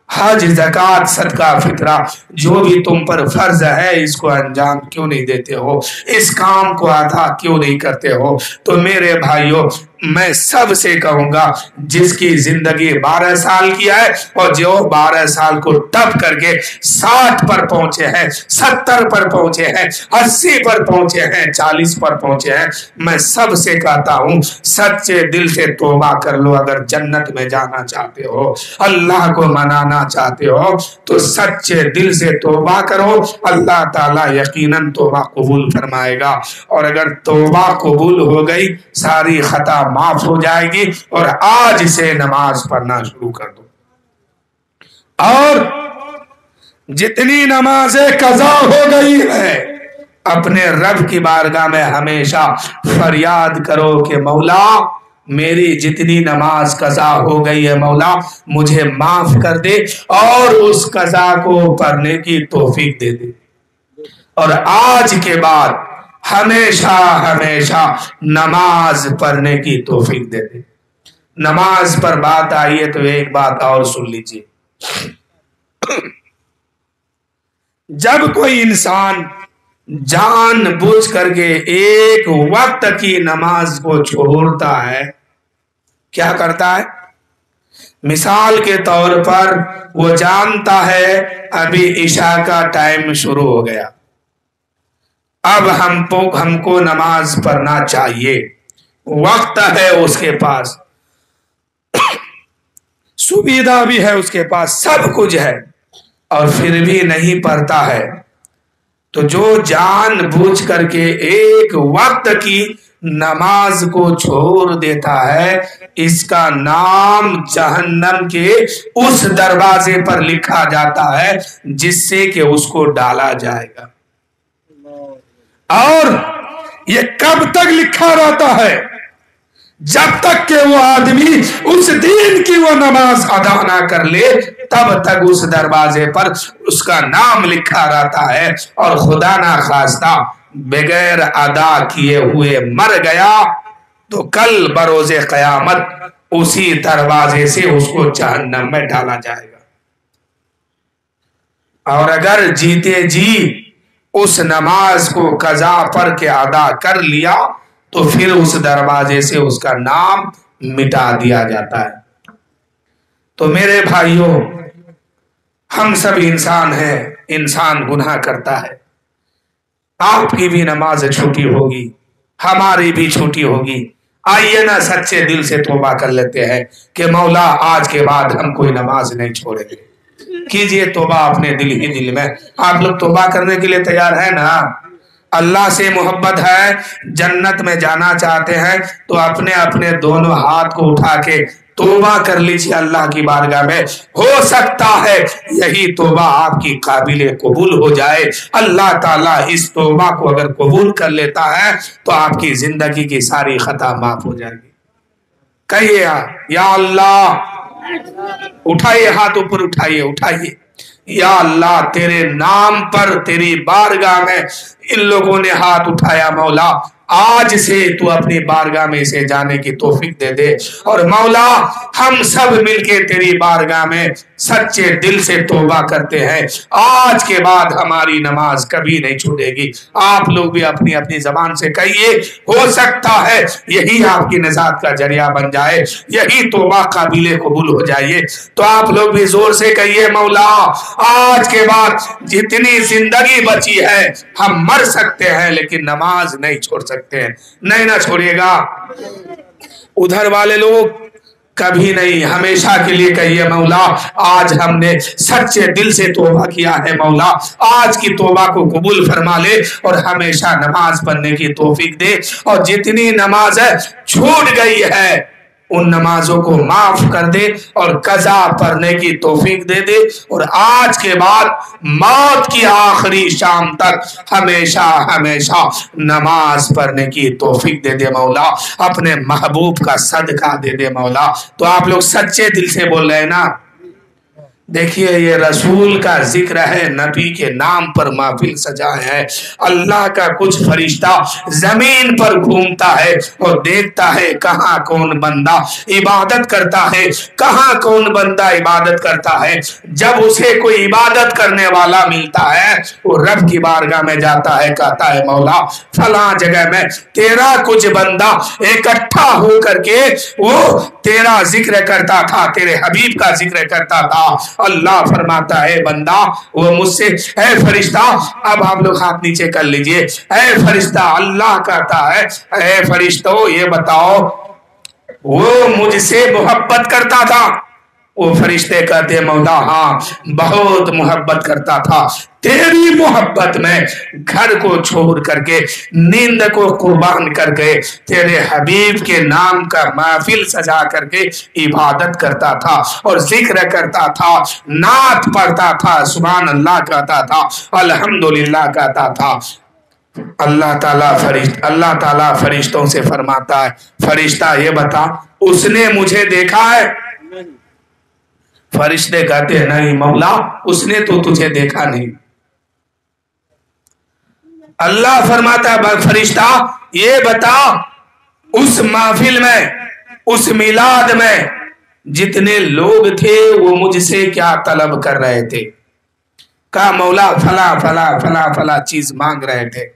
حج زکوٰۃ صدقہ فطرہ جو بھی تم پر فرض ہے اس کو انجام کیوں نہیں دیتے ہو, اس کام کو ادا کیوں نہیں کرتے ہو. تو میرے بھائیوں میں سب سے کہوں گا جس کی زندگی 12 سال کی ہے اور جو 12 سال کو ٹپ کر کے 60 پر پہنچے ہیں, 70 پر پہنچے ہیں, 80 پر پہنچے ہیں, 40 پر پہنچے ہیں, میں سب سے کہتا ہوں سچے دل سے توبہ کر لو. اگر جنت میں جانا چاہتے ہو, اللہ کو منانا چاہتے ہو, تو سچے دل سے توبہ کرو, اللہ تعالیٰ یقیناً توبہ قبول فرمائے گا. اور اگر توبہ قبول ہو گئی ساری خطا معاف ہو جائے گی, اور آج سے نماز پڑھنا شروع کر دو. اور جتنی نمازیں قضا ہو گئی ہے اپنے رب کی بارگاہ میں ہمیشہ فریاد کرو کہ مولا میری جتنی نماز قضا ہو گئی ہے مولا مجھے معاف کر دے, اور اس قضا کو پڑھنے کی توفیق دے دے. اور آج کے بعد ہمیشہ ہمیشہ نماز پڑھنے کی توفیق دے دے. نماز پر بات آئی ہے تو ایک بات اور سن لیجیے. جب کوئی انسان جان بوجھ کر کے ایک وقت کی نماز کو چھوڑتا ہے, کیا کرتا ہے, مثال کے طور پر وہ جانتا ہے ابھی عشاء کا ٹائم شروع ہو گیا، اب ہم کو نماز پڑھنا چاہیے، وقت ہے اس کے پاس، سویدھا بھی ہے اس کے پاس، سب کچھ ہے، اور پھر بھی نہیں پڑھتا ہے، تو جو جان بوجھ کر کے ایک وقت کی نماز کو چھوڑ دیتا ہے، اس کا نام جہنم کے اس دروازے پر لکھا جاتا ہے جس سے کہ اس کو ڈالا جائے گا۔ اور یہ کب تک لکھا رہتا ہے؟ جب تک کہ وہ آدمی اس دین کی وہ نماز ادا نہ کر لے، تب تک اس دروازے پر اس کا نام لکھا رہتا ہے، اور خدا نہ خواستہ بغیر ادا کیے ہوئے مر گیا تو کل بروز قیامت اسی دروازے سے اس کو جہنم میں ڈالا جائے گا۔ اور اگر جیتے جی اس نماز کو قضا پڑھ کے ادا کر لیا تو پھر اس دروازے سے اس کا نام مٹا دیا جاتا ہے۔ تو میرے بھائیوں، ہم سب انسان ہیں، انسان گناہ کرتا ہے، آپ کی بھی نماز چھوٹی ہوگی، ہماری بھی چھوٹی ہوگی، آئیے نا سچے دل سے توبہ کر لیتے ہیں کہ مولا آج کے بعد ہم کوئی نماز نہیں چھوڑیں گے۔ کیجئے توبہ اپنے دل ہی دل میں۔ آپ لوگ توبہ کرنے کے لیے تیار ہیں نا؟ اللہ سے محبت ہے، جنت میں جانا چاہتے ہیں تو اپنے اپنے دونوں ہاتھ کو اٹھا کے توبہ کر لیجیے اللہ کی بارگاہ میں۔ ہو سکتا ہے یہی توبہ آپ کی قابل قبول ہو جائے۔ اللہ تعالیٰ اس توبہ کو اگر قبول کر لیتا ہے تو آپ کی زندگی کی ساری خطا معاف ہو جائے گی۔ کہیے یا اللہ، اٹھائیے ہاتھ اوپر، اٹھائیے، یا اللہ تیرے نام پر تیری بارگاہ میں ان لوگوں نے ہاتھ اٹھایا، مولا آج سے تو اپنی بارگاہ میں اسے جانے کی توفیق دے دے، اور مولا ہم سب مل کے تیری بارگاہ میں سچے دل سے توبہ کرتے ہیں، آج کے بعد ہماری نماز کبھی نہیں چھوٹے گی۔ آپ لوگ بھی اپنی اپنی زبان سے کہیے، ہو سکتا ہے یہی آپ کی نجات کا ذریعہ بن جائے، یہی توبہ قابل قبول ہو جائے۔ تو آپ لوگ بھی زور سے کہیے، مولا آج کے بعد جتنی زندگی بچی ہے ہم مر سکتے ہیں لیکن نماز نہیں چھوڑ سکتے ہیں۔ نہیں نہ چھوڑیے گا؟ ادھر والے لوگ کبھی نہیں، ہمیشہ کے لیے کہیے، مولا آج ہم نے سچے دل سے توبہ کیا ہے، مولا آج کی توبہ کو قبول فرما لے اور ہمیشہ نماز پڑھنے کی توفیق دے، اور جتنی نماز چھوٹ گئی ہے ان نمازوں کو معاف کر دے اور قضا پڑھنے کی توفیق دے دے، اور آج کے بعد موت کی آخری شام تک ہمیشہ ہمیشہ نماز پڑھنے کی توفیق دے دے مولا، اپنے محبوب کا صدقہ دے دے مولا۔ تو آپ لوگ سچے دل سے بول رہے ہیں نا؟ دیکھیے یہ رسول کا ذکر ہے، نبی کے نام پر محفل سجائے ہے، اللہ کا کچھ فرشتہ زمین پر گھومتا ہے اور دیکھتا ہے کہاں کون بندہ عبادت کرتا ہے، کہاں کون بندہ عبادت کرتا ہے۔ جب اسے کوئی عبادت کرنے والا ملتا ہے وہ رب کی بارگاہ میں جاتا ہے، کہتا ہے مولا فلاں جگہ میں تیرا کچھ بندہ اکٹھا ہو کر کے وہ تیرا ذکر کرتا تھا، تیرے حبیب کا ذکر کرتا تھا۔ اللہ فرماتا ہے بندہ وہ مجھ سے، اے فرشتہ، اب آپ لوگ ہاتھ نیچے کر لیجئے، اے فرشتہ، اللہ کہتا ہے اے فرشتوں یہ بتاؤ وہ مجھ سے محبت کرتا تھا؟ وہ فرشتے کہتے مولا ہاں بہت محبت کرتا تھا، تیری محبت میں گھر کو چھوڑ کر کے نیند کو قربان کر کے تیرے حبیب کے نام کا محفل سجا کر کے عبادت کرتا تھا اور ذکر کرتا تھا، نعت پڑھتا تھا، سبحان اللہ کہتا تھا، الحمدللہ کہتا تھا۔ اللہ تعالیٰ فرشتوں سے فرماتا ہے فرشتہ یہ بتا اس نے مجھے دیکھا ہے؟ فرشتے کہتے ہیں نہیں مولا اس نے تو تجھے دیکھا نہیں۔ اللہ فرماتا ہے فرشتہ یہ بتا اس محفل میں، اس میلاد میں جتنے لوگ تھے وہ مجھ سے کیا طلب کر رہے تھے؟ کہا مولا فلا فلا فلا فلا چیز مانگ رہے تھے،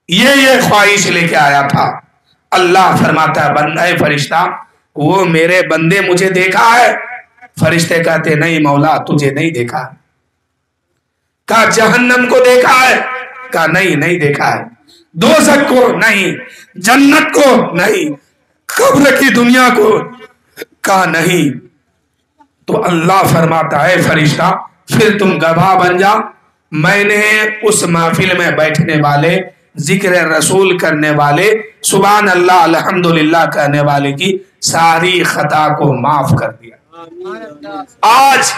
یہ خواہش لے کے آیا تھا۔ اللہ فرماتا ہے بندہ فرشتہ وہ میرے بندے مجھے دیکھا ہے؟ فرشتے کہتے نہیں مولا تجھے نہیں دیکھا۔ کہا جہنم کو دیکھا ہے؟ کہا نہیں نہیں دیکھا ہے۔ دوزخ کو نہیں، جنت کو نہیں، قبر کی دنیا کو؟ کہا نہیں۔ تو اللہ فرماتا ہے فرشتہ پھر تم گواہ بن جا، میں نے اس محفل میں بیٹھنے والے، ذکر رسول کرنے والے، سبحان اللہ الحمدللہ کہنے والے کی ساری خطا کو معاف کر دیا۔ آج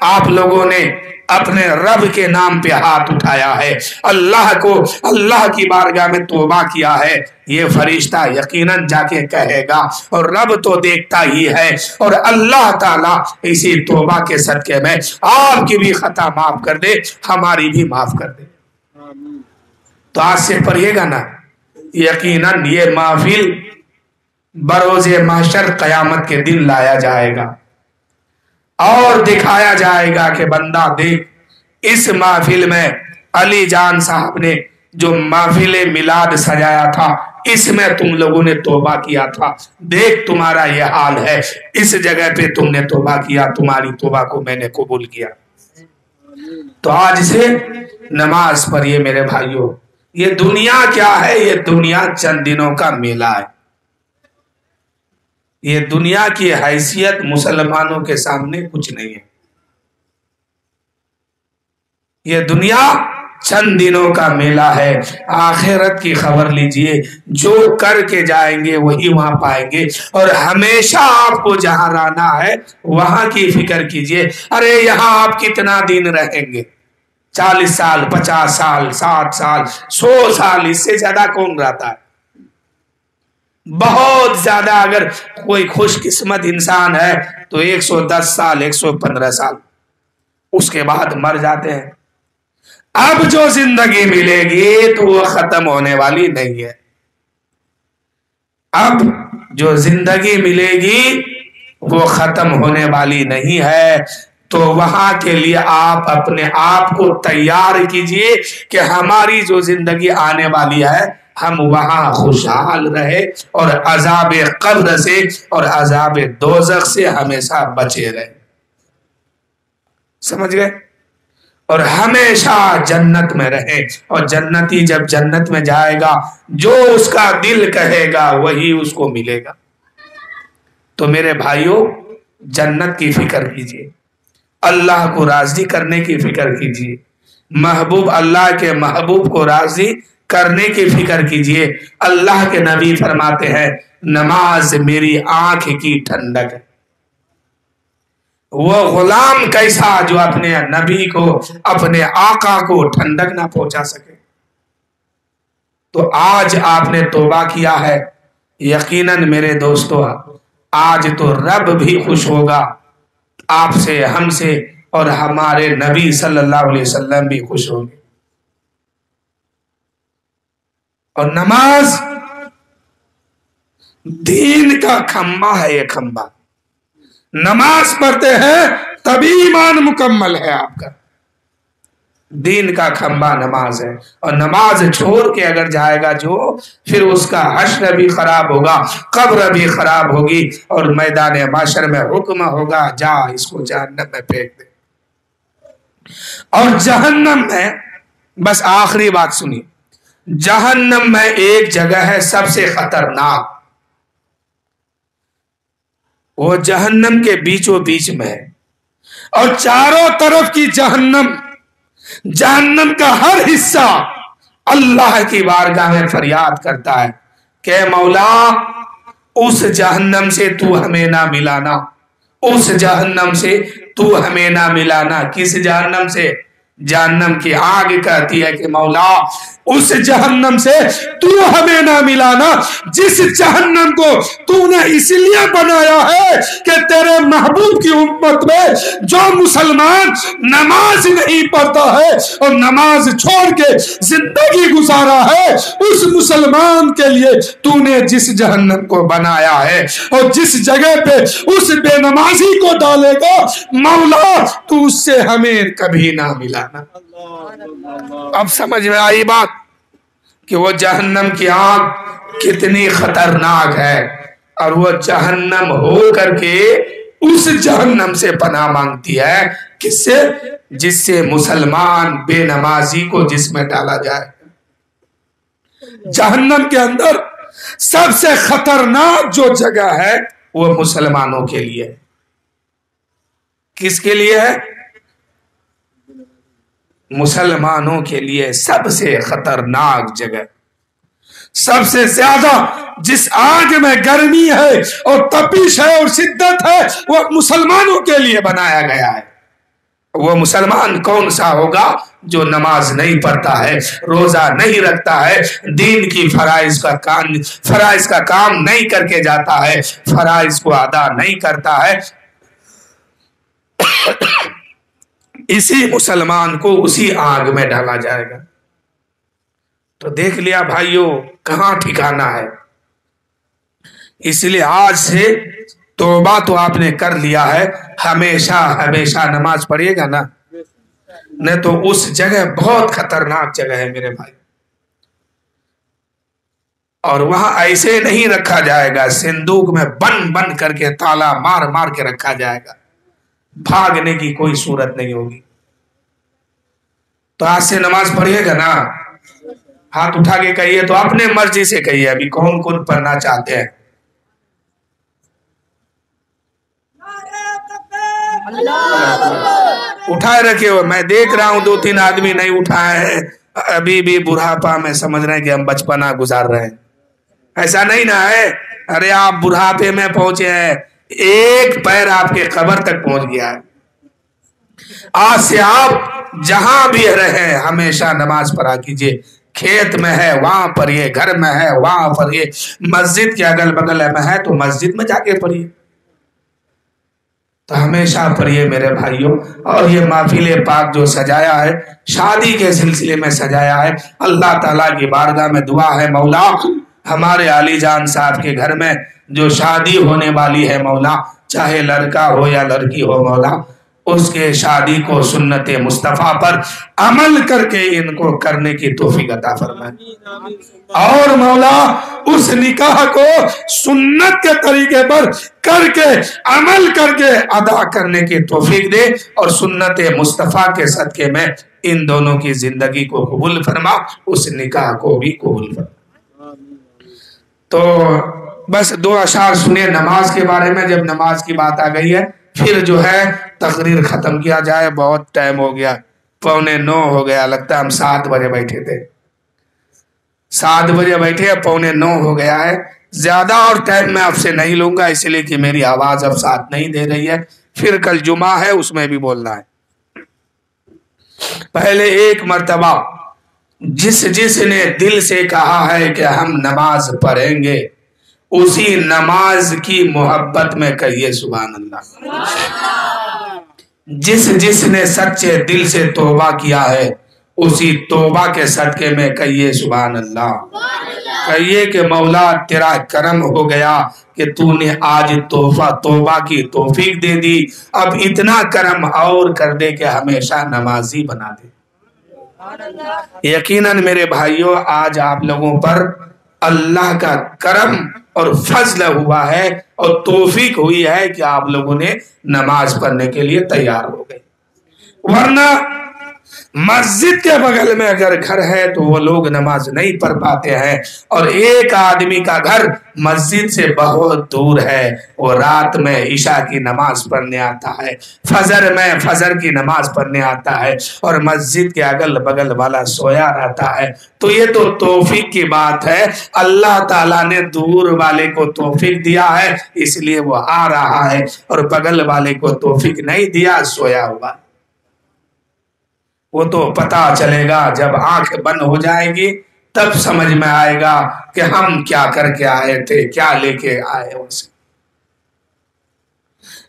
آپ لوگوں نے اپنے رب کے نام پہ ہاتھ اٹھایا ہے، اللہ کو، اللہ کی بارگاہ میں توبہ کیا ہے، یہ فرشتہ یقیناً جا کے کہے گا، اور رب تو دیکھتا ہی ہے، اور اللہ تعالیٰ اسی توبہ کے صدقے میں آپ کی بھی خطا معاف کر دے، ہماری بھی معاف کر دے۔ تو آج سے پڑھیے گا نا، یقیناً یہ محفل بروز محشر قیامت کے دن لایا جائے گا اور دکھایا جائے گا کہ بندہ دیکھ، اس محفل میں علی جان صاحب نے جو محفل میلاد سجایا تھا، اس میں تم لوگوں نے توبہ کیا تھا، دیکھ تمہارا یہ حال ہے، اس جگہ پہ تم نے توبہ کیا، تمہاری توبہ کو میں نے قبول کیا۔ تو آج سے نماز پڑھیے میرے بھائیوں۔ یہ دنیا کیا ہے؟ یہ دنیا چند دنوں کا میلہ ہے۔ یہ دنیا کی حیثیت مسلمانوں کے سامنے کچھ نہیں ہے۔ یہ دنیا چند دنوں کا میلہ ہے، آخرت کی خبر لیجئے، جو کر کے جائیں گے وہی وہاں پائیں گے، اور ہمیشہ آپ کو جہاں رہنا ہے وہاں کی فکر کیجئے۔ ارے یہاں آپ کتنا دن رہیں گے؟ 40 سال، 50 سال، 60 سال، 100 سال، اس سے زیادہ کون رہتا ہے؟ بہت زیادہ اگر کوئی خوش قسمت انسان ہے تو 110 سال، 115 سال، اس کے بعد مر جاتے ہیں۔ اب جو زندگی ملے گی تو وہ ختم ہونے والی نہیں ہے۔ اب جو زندگی ملے گی وہ ختم ہونے والی نہیں ہے، تو وہاں کے لیے آپ اپنے آپ کو تیار کیجئے کہ ہماری جو زندگی آنے والی ہے ہم وہاں خوشحال رہے، اور عذاب قبر سے اور عذاب دوزخ سے ہمیشہ بچے رہے۔ سمجھ گئے؟ اور ہمیشہ جنت میں رہے، اور جنتی جب جنت میں جائے گا جو اس کا دل کہے گا وہی اس کو ملے گا۔ تو میرے بھائیوں، جنت کی فکر کیجئے، اللہ کو راضی کرنے کی فکر کیجئے، محبوب اللہ کے محبوب کو راضی کرنے کی فکر کیجئے۔ اللہ کے نبی فرماتے ہیں نماز میری آنکھ کی ٹھنڈک ہے۔ وہ غلام کیسا جو اپنے نبی کو، اپنے آقا کو ٹھنڈک نہ پہنچا سکے؟ تو آج آپ نے توبہ کیا ہے، یقیناً میرے دوستو آج تو رب بھی خوش ہوگا آپ سے، ہم سے، اور ہمارے نبی صلی اللہ علیہ وسلم بھی خوش ہوں گے۔ اور نماز دین کا کھمبا ہے، یہ کھمبا، نماز پڑھتے ہیں تبھی ایمان مکمل ہے آپ کا۔ دین کا کھمبا نماز ہے، اور نماز چھوڑ کے اگر جائے گا جو، پھر اس کا حشر بھی خراب ہوگا، قبر بھی خراب ہوگی، اور میدان محشر میں حکم ہوگا جا اس کو جہنم میں پھینک دے۔ اور جہنم میں، بس آخری بات سنیے، جہنم میں ایک جگہ ہے سب سے خطرناک، وہ جہنم کے بیچوں بیچ میں ہے، اور چاروں طرف کی جہنم، جہنم کا ہر حصہ اللہ کی بارگاہ میں فریاد کرتا ہے کہ مولا اس جہنم سے تو ہمیں نہ ملانا، اس جہنم سے تو ہمیں نہ ملانا۔ کس جہنم سے؟ جہنم کی آگ کہتی ہے کہ مولا اس جہنم سے تو ہمیں نہ ملانا، جس جہنم کو تو نے اس لیے بنایا ہے کہ تیرے محبوب کی امت میں جو مسلمان نماز نہیں پڑھتا ہے اور نماز چھوڑ کے زندگی گزارا ہے، اس مسلمان کے لیے تو نے جس جہنم کو بنایا ہے، اور جس جگہ پہ اس بے نمازی کو ڈالے گا مولا تو اس سے ہمیں کبھی نہ ملانا۔ اب سمجھ میں آئی بات کہ وہ جہنم کی آگ کتنی خطرناک ہے۔ اور وہ جہنم ہو کر کے اس جہنم سے پناہ مانگتی ہے. کس سے؟ جس سے مسلمان بے نمازی کو جس میں ڈالا جائے. جہنم کے اندر سب سے خطرناک جو جگہ ہے وہ مسلمانوں کے لیے. کس کے لیے ہے؟ مسلمانوں کے لیے سب سے خطرناک جگہ. سب سے زیادہ جس آگ میں گرمی ہے اور تپش ہے اور شدت ہے وہ مسلمانوں کے لیے بنایا گیا ہے. وہ مسلمان کون سا ہوگا؟ جو نماز نہیں پڑھتا ہے، روزہ نہیں رکھتا ہے، دین کی فرائض کا کام نہیں کر کے جاتا ہے، فرائض کو ادا نہیں کرتا ہے. اسی مسلمان کو اسی آگ میں ڈالا جائے گا. تو دیکھ لیا بھائیوں کہاں ٹھکانہ ہے. اس لیے آج سے توبہ تو آپ نے کر لیا ہے، ہمیشہ ہمیشہ نماز پڑھیے گا نا. نہیں تو اس جگہ بہت خطرناک جگہ ہے میرے بھائی. اور وہاں ایسے نہیں رکھا جائے گا، صندوق میں بند کر کے تالا مار مار کے رکھا جائے گا. بھاگنے کی کوئی صورت نہیں ہوگی. تو آج سے نماز پڑھیے گا نا. ہاتھ اٹھا کے کہیے تو اپنے مرضی سے کہیے. ابھی کون کون پڑھنا چاہتے ہیں؟ اٹھائے رکھے ہو. میں دیکھ رہا ہوں 2-3 آدمی نہیں اٹھائے ہیں. ابھی بھی بڑھاپا میں سمجھ رہے ہیں کہ ہم بچپنا گزار رہے ہیں. ایسا نہیں نہ ہے. ارے آپ بڑھاپے میں پہنچے ہیں، ایک پیر آپ کے قبر تک پہنچ گیا ہے. آج سے آپ جہاں بھی رہے ہمیشہ نماز پڑھا کیجئے. کھیت میں ہے وہاں پڑھیے، گھر میں ہے وہاں پڑھیے، مسجد کے اگل بگل میں ہے تو مسجد میں جا کے پڑھیے. تو ہمیشہ پڑھیے میرے بھائیوں. اور یہ محفل پاک جو سجایا ہے شادی کے سلسلے میں سجایا ہے، اللہ تعالیٰ کی بارگاہ میں دعا ہے مولا ہمارے علی جان صاحب کے گھر میں جو شادی ہونے والی ہے مولا، چاہے لڑکا ہو یا لڑکی ہو مولا، اس کے شادی کو سنت مصطفیٰ پر عمل کر کے ان کو کرنے کی توفیق عطا فرمائے. اور مولا اس نکاح کو سنت کے طریقے پر کر کے عمل کر کے ادا کرنے کی توفیق دے، اور سنت مصطفیٰ کے صدقے میں ان دونوں کی زندگی کو قبول فرما، اس نکاح کو بھی قبول فرما. تو بس 2 اشعار سنے نماز کے بارے میں. جب نماز کی بات آ گئی ہے پھر جو ہے تقریر ختم کیا جائے. بہت ٹائم ہو گیا، 8:45 ہو گیا. لگتا ہے ہم 7 بجے بیٹھے تھے. 7 بجے بیٹھے 8:45 ہو گیا ہے. زیادہ اور ٹائم میں آپ سے نہیں لوں گا، اس لیے کہ میری آواز اب ساتھ نہیں دے رہی ہے. پھر کل جمعہ ہے، اس میں بھی بولنا ہے. پہلے ایک مرتبہ جس نے دل سے کہا ہے کہ ہم نماز پڑھیں گے، اسی نماز کی محبت میں کہیے سبحان اللہ. جس نے سچے دل سے توبہ کیا ہے، اسی توبہ کے صدقے میں کہیے سبحان اللہ. کہیے کہ مولا تیرا کرم ہو گیا کہ تو نے آج توبہ کی توفیق دے دی. اب اتنا کرم اور کر دے کہ ہمیشہ نمازی بنا دے. یقیناً میرے بھائیوں آج آپ لوگوں پر اللہ کا کرم اور فضل ہوا ہے اور توفیق ہوئی ہے کہ آپ لوگوں نے نماز پڑھنے کے لیے تیار ہو گئے. ورنہ مسجد کے بغل میں اگر گھر ہے تو وہ لوگ نماز نہیں پڑھ پاتے ہیں. اور ایک آدمی کا گھر مسجد سے بہت دور ہے، وہ رات میں عشاء کی نماز پڑھنے آتا ہے، فجر میں فجر کی نماز پڑھنے آتا ہے، اور مسجد کے اگل بغل والا سویا رہتا ہے. تو یہ تو توفیق کی بات ہے. اللہ تعالیٰ نے دور والے کو توفیق دیا ہے اس لیے وہ آ رہا ہے، اور بغل والے کو توفیق نہیں دیا، سویا ہوا. وہ تو پتا چلے گا جب آنکھ بند ہو جائے گی، تب سمجھ میں آئے گا کہ ہم کیا کر کے آئے تھے، کیا لے کے آئے. اسے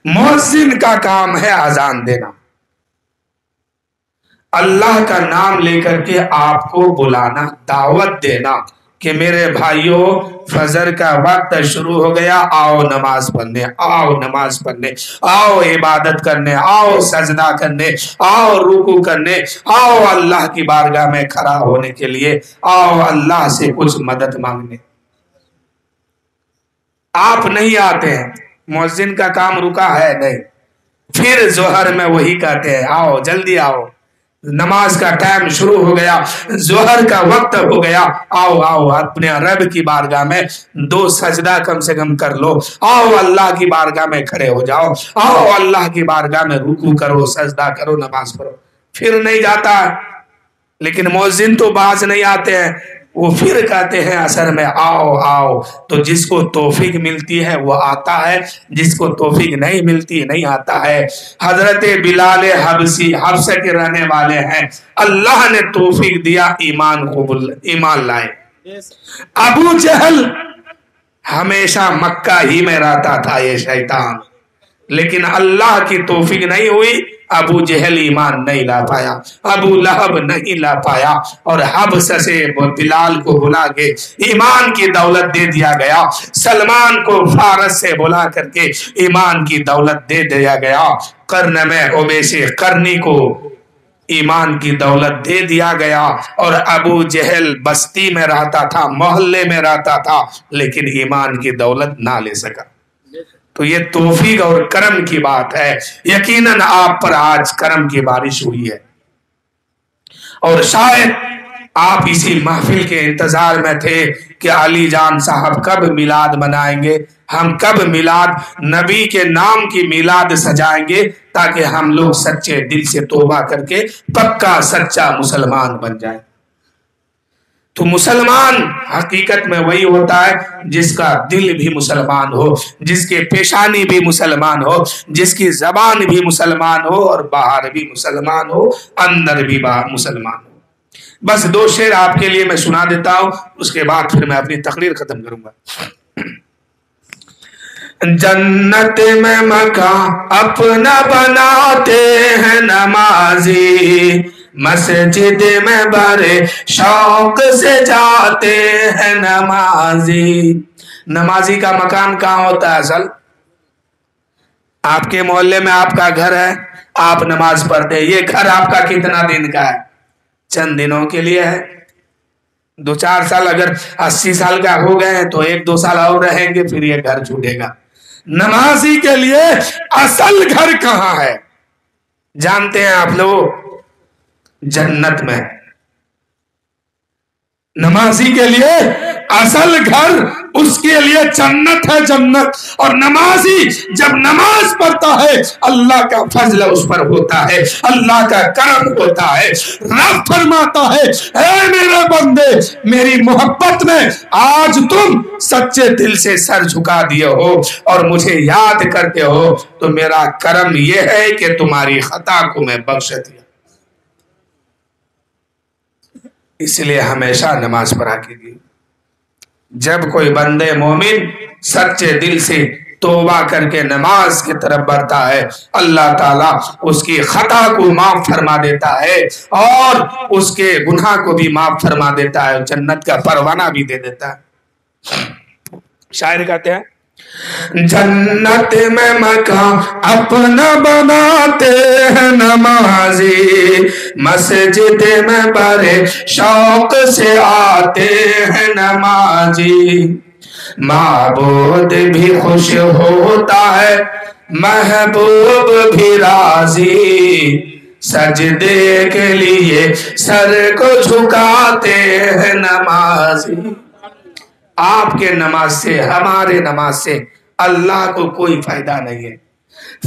مؤذن کا کام ہے اذان دینا، اللہ کا نام لے کر کے آپ کو بلانا، دعوت دینا کہ میرے بھائیوں فجر کا وقت شروع ہو گیا، آؤ نماز پڑھنے، آؤ نماز پڑھنے، آؤ عبادت کرنے، آؤ سجدہ کرنے، آؤ رکوع کرنے، آؤ اللہ کی بارگاہ میں کھڑا ہونے کے لیے، آؤ اللہ سے کچھ مدد مانگنے. آپ نہیں آتے ہیں, مؤذن کا کام رکا ہے نہیں, پھر ظہر میں وہی کہتے ہیں آؤ جلدی آؤ, نماز کا ٹائم شروع ہو گیا, ظہر کا وقت ہو گیا, آؤ آؤ اپنے رب کی بارگاہ میں 2 سجدہ کم سے کم کر لو, آؤ اللہ کی بارگاہ میں کھڑے ہو جاؤ, آؤ اللہ کی بارگاہ میں رکوع کرو, سجدہ کرو, نماز پڑھو. پھر نہیں جاتا. لیکن مؤذن تو باز نہیں آتے ہیں, وہ پھر کہتے ہیں اثر میں آؤ آؤ. تو جس کو توفیق ملتی ہے وہ آتا ہے, جس کو توفیق نہیں ملتی نہیں آتا ہے. حضرت بلال حبشی حبشہ کے رہنے والے ہیں, اللہ نے توفیق دیا, ایمان لائے. ابو جہل ہمیشہ مکہ ہی میں رہتا تھا یہ شیطان, لیکن اللہ کی توفیق نہیں ہوئی, ابو جہل ایمان نہیں لا پایا, ابو لہب نہیں لا پایا, اور حبشہ سے بلال کو بلا کے ایمان کی دولت دے دیا گیا. سلمان کو فارس سے بلا کر کے ایمان کی دولت دے دیا گیا. قرن میں اویس قرنی کو ایمان کی دولت دے دیا گیا, اور ابو جہل بستی میں رہتا تھا, محلے میں رہتا تھا, لیکن ایمان کی دولت نہ لے سکا. تو یہ توفیق اور کرم کی بات ہے. یقیناً آپ پر آج کرم کی بارش ہوئی ہے, اور شاید آپ اسی محفل کے انتظار میں تھے کہ علی جان صاحب کب میلاد منائیں گے, ہم کب میلاد نبی کے نام کی میلاد سجائیں گے, تاکہ ہم لوگ سچے دل سے توبہ کر کے پکا سچا مسلمان بن جائیں. تو مسلمان حقیقت میں وہی ہوتا ہے جس کا دل بھی مسلمان ہو, جس کے پیشانی بھی مسلمان ہو, جس کی زبان بھی مسلمان ہو, اور باہر بھی مسلمان ہو, اندر بھی باہر مسلمان ہو. بس 2 شعر آپ کے لیے میں سنا دیتا ہوں, اس کے بعد پھر میں اپنی تقریر ختم کروں گا. جنت میں مکان اپنا بناتے ہیں نمازی, مسجد میں بڑے شوق سے جاتے ہیں نمازی. نمازی کا مکان کہاں ہوتا ہے اصل؟ آپ کے محلے میں آپ کا گھر ہے, آپ نماز پڑھتے ہیں. یہ گھر آپ کا کتنا دن کا ہے؟ چند دنوں کے لیے ہے. 2-4 سال اگر 80 سال کا ہو گئے ہیں تو 1-2 سال اور رہیں گے, پھر یہ گھر چھوٹے گا. نمازی کے لیے اصل گھر کہاں ہے جانتے ہیں آپ لوگ؟ جنت میں. نمازی کے لیے اصل گھر اس کے لیے جنت ہے, جنت. اور نمازی جب نماز پڑھتا ہے اللہ کا فضل اس پر ہوتا ہے, اللہ کا کرم ہوتا ہے. رب فرماتا ہے اے میرے بندے, میری محبت میں آج تم سچے دل سے سر جھکا دیے ہو اور مجھے یاد کرتے ہو, تو میرا کرم یہ ہے کہ تمہاری خطا کو میں بخش دیا. اس لیے ہمیشہ نماز پڑھا کیجیے. جب کوئی بندے مومن سچے دل سے توبہ کر کے نماز کی طرف بڑھتا ہے, اللہ تعالیٰ اس کی خطا کو معاف فرما دیتا ہے, اور اس کے گناہ کو بھی معاف فرما دیتا ہے, جنت کا پروانہ بھی دے دیتا ہے. شاعر کہتے ہیں جنت میں مکان اپنا بناتے ہیں نمازی, مسجد میں بڑے شوق سے آتے ہیں نمازی. معبود بھی خوش ہوتا ہے, محبوب بھی راضی, سجدے کے لیے سر کو جھکاتے ہیں نمازی. آپ کے نماز سے, ہمارے نماز سے اللہ کو کوئی فائدہ نہیں ہے.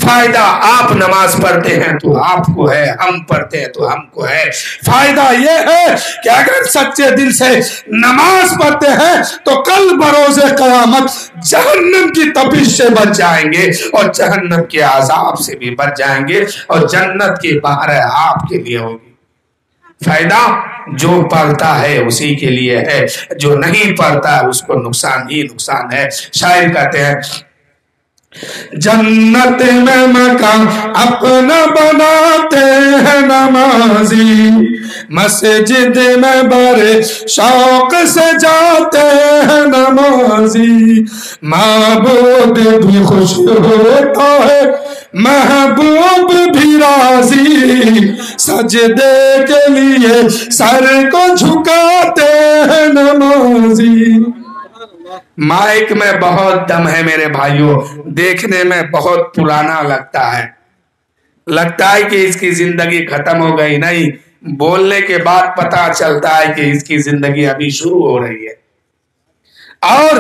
فائدہ آپ نماز پڑھتے ہیں تو آپ کو ہے, ہم پڑھتے ہیں تو ہم کو ہے. فائدہ یہ ہے کہ اگر سچے دل سے نماز پڑھتے ہیں تو کل بروز قیامت جہنم کی تپش سے بچ جائیں گے, اور جہنم کے عذاب سے بھی بچ جائیں گے, اور جنت کی بہر آپ کے لیے ہوگی. فائدہ جو پڑھتا ہے اسی کے لیے ہے, جو نہیں پڑھتا ہے اس کو نقصان ہی نقصان ہے. شاعر کہتے ہیں جنت میں مکان اپنا بناتے ہیں نمازی, مسجد میں بڑے شوق سے جاتے ہیں نمازی. معبود بھی خوش ہوتا ہے, محبوب بھی راضی, سجدے کے لیے سر کو جھکاتے ہیں نمازی. مائک میں بہت دم ہے میرے بھائیوں، دیکھنے میں بہت پرانا لگتا ہے کہ اس کی زندگی ختم ہو گئی، نہیں، بولنے کے بعد پتا چلتا ہے کہ اس کی زندگی ابھی شروع ہو رہی ہے۔ اور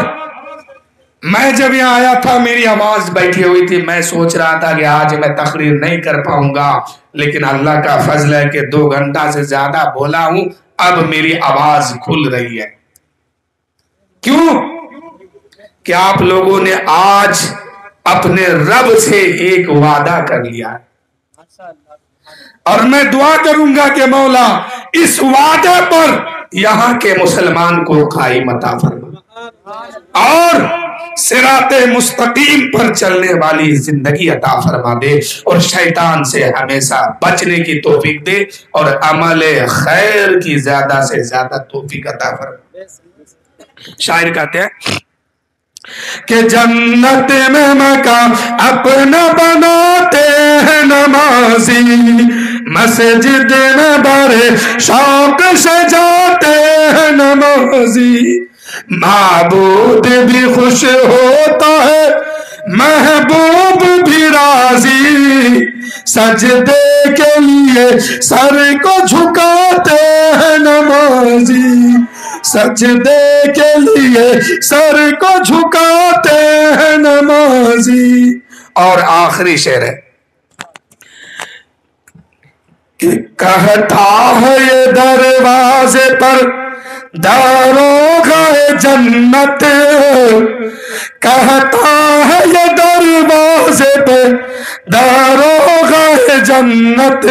میں جب یہاں آیا تھا میری آواز بیٹھی ہوئی تھی، میں سوچ رہا تھا کہ آج میں تقریر نہیں کر پاؤں گا، لیکن اللہ کا فضل ہے کہ 2 گھنٹہ سے زیادہ بولا ہوں، اب میری آواز کھل رہی ہے۔ کیوں؟ کہ آپ لوگوں نے آج اپنے رب سے ایک وعدہ کر لیا ہے، اور میں دعا کروں گا کہ مولا اس وعدے پر یہاں کے مسلمان کو قائم عطا فرما اور صراط مستقیم پر چلنے والی زندگی عطا فرما دے، اور شیطان سے ہمیشہ بچنے کی توفیق دے، اور عمل خیر کی زیادہ سے زیادہ توفیق عطا فرما۔ شاعر کہتے ہیں کہ جنت میں مکان اپنا بناتے ہیں نمازی، مسجد میں بڑے شوق سے جاتے ہیں نمازی، معبود بھی خوش ہوتا ہے محبوب بھی راضی، سجدے کے لیے سر کو جھکاتے ہیں نمازی، سجدے کے لیے سر کو جھکاتے ہیں نمازی۔ اور آخری شعر ہے کہ کہتا ہے یہ دروازے پر داروغہ جنت، کہتا ہے یہ دروازے پہ داروغہ جنت،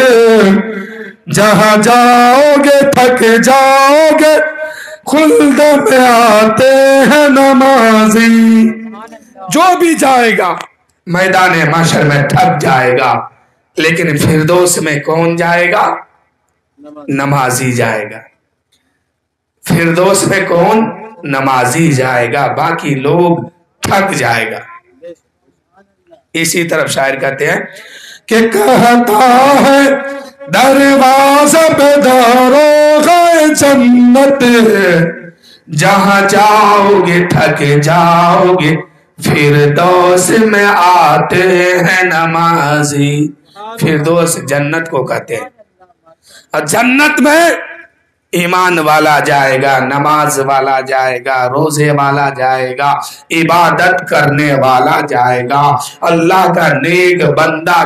جہاں جاؤ گے تھک جاؤ گے خلد میں آتے ہیں نمازی۔ جو بھی جائے گا میدان محشر میں تھک جائے گا، لیکن فردوس میں کون جائے گا؟ نمازی جائے گا۔ فردوس میں کون؟ نمازی جائے گا، باقی لوگ تھک جائے گا۔ اسی طرف شاعر کہتے ہیں کہ کہتا ہے دروازہ پہ داروغہ جنت، جہاں جاؤ گے تھک جاؤ گے فردوس میں آتے ہیں نمازی۔ فردوس جنت کو کہتے ہیں، اور جنت میں ایمان والا جائے گا، نماز والا جائے گا، روزے والا جائے گا، عبادت کرنے والا جائے گا، اللہ کا نیک بندہ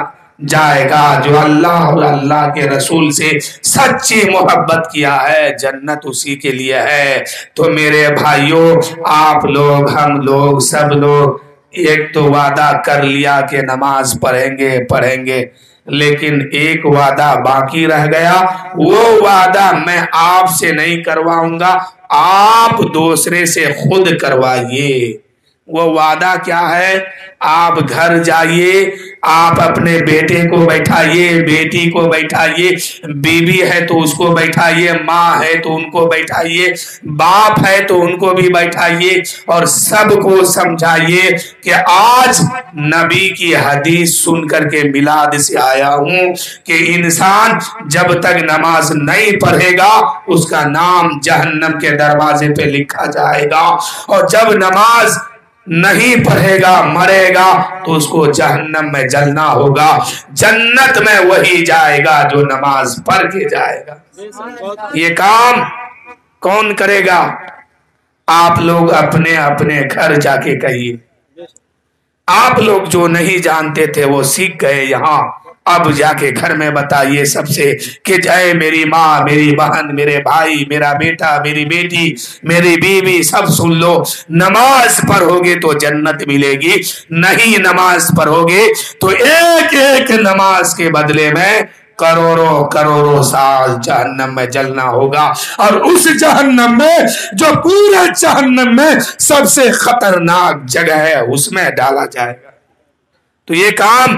جائے گا، جو اللہ اور اللہ کے رسول سے سچی محبت کیا ہے، جنت اسی کے لیے ہے۔ تو میرے بھائیوں، آپ لوگ، ہم لوگ، سب لوگ ایک تو وعدہ کر لیا کہ نماز پڑھیں گے، لیکن ایک وعدہ باقی رہ گیا، وہ وعدہ میں آپ سے نہیں کرواؤں گا، آپ دوسرے سے خود کروائیے۔ وہ وعدہ کیا ہے؟ آپ گھر جائیے، آپ اپنے بیٹے کو بیٹھائیے، بیٹی کو بیٹھائیے، بیوی ہے تو اس کو بیٹھائیے، ماں ہے تو ان کو بیٹھائیے، باپ ہے تو ان کو بھی بیٹھائیے، اور سب کو سمجھائیے کہ آج نبی کی حدیث سن کر کے میلاد سے آیا ہوں کہ انسان جب تک نماز نہیں پڑھے گا اس کا نام جہنم کے دروازے پہ لکھا جائے گا، اور جب نماز نہیں پڑھے گا مرے گا تو اس کو جہنم میں جلنا ہوگا۔ جنت میں وہی جائے گا جو نماز پڑھ کے جائے گا۔ یہ کام کون کرے گا؟ آپ لوگ اپنے اپنے گھر جا کے کہیے۔ آپ لوگ جو نہیں جانتے تھے وہ سیکھ گئے یہاں، اب جا کے گھر میں بتائیے سب سے کہ اے میری ماں، میری بہن، میرے بھائی، میرا بیٹا، میری بیٹی، میری بیوی، سب سن لو، نماز پڑھو گے تو جنت ملے گی، نہیں نماز پڑھو گے تو ایک ایک نماز کے بدلے میں کروڑوں کروڑوں سال جہنم میں جلنا ہوگا، اور اس جہنم میں جو پورے جہنم میں سب سے خطرناک جگہ ہے اس میں ڈالا جائے گا۔ تو یہ کام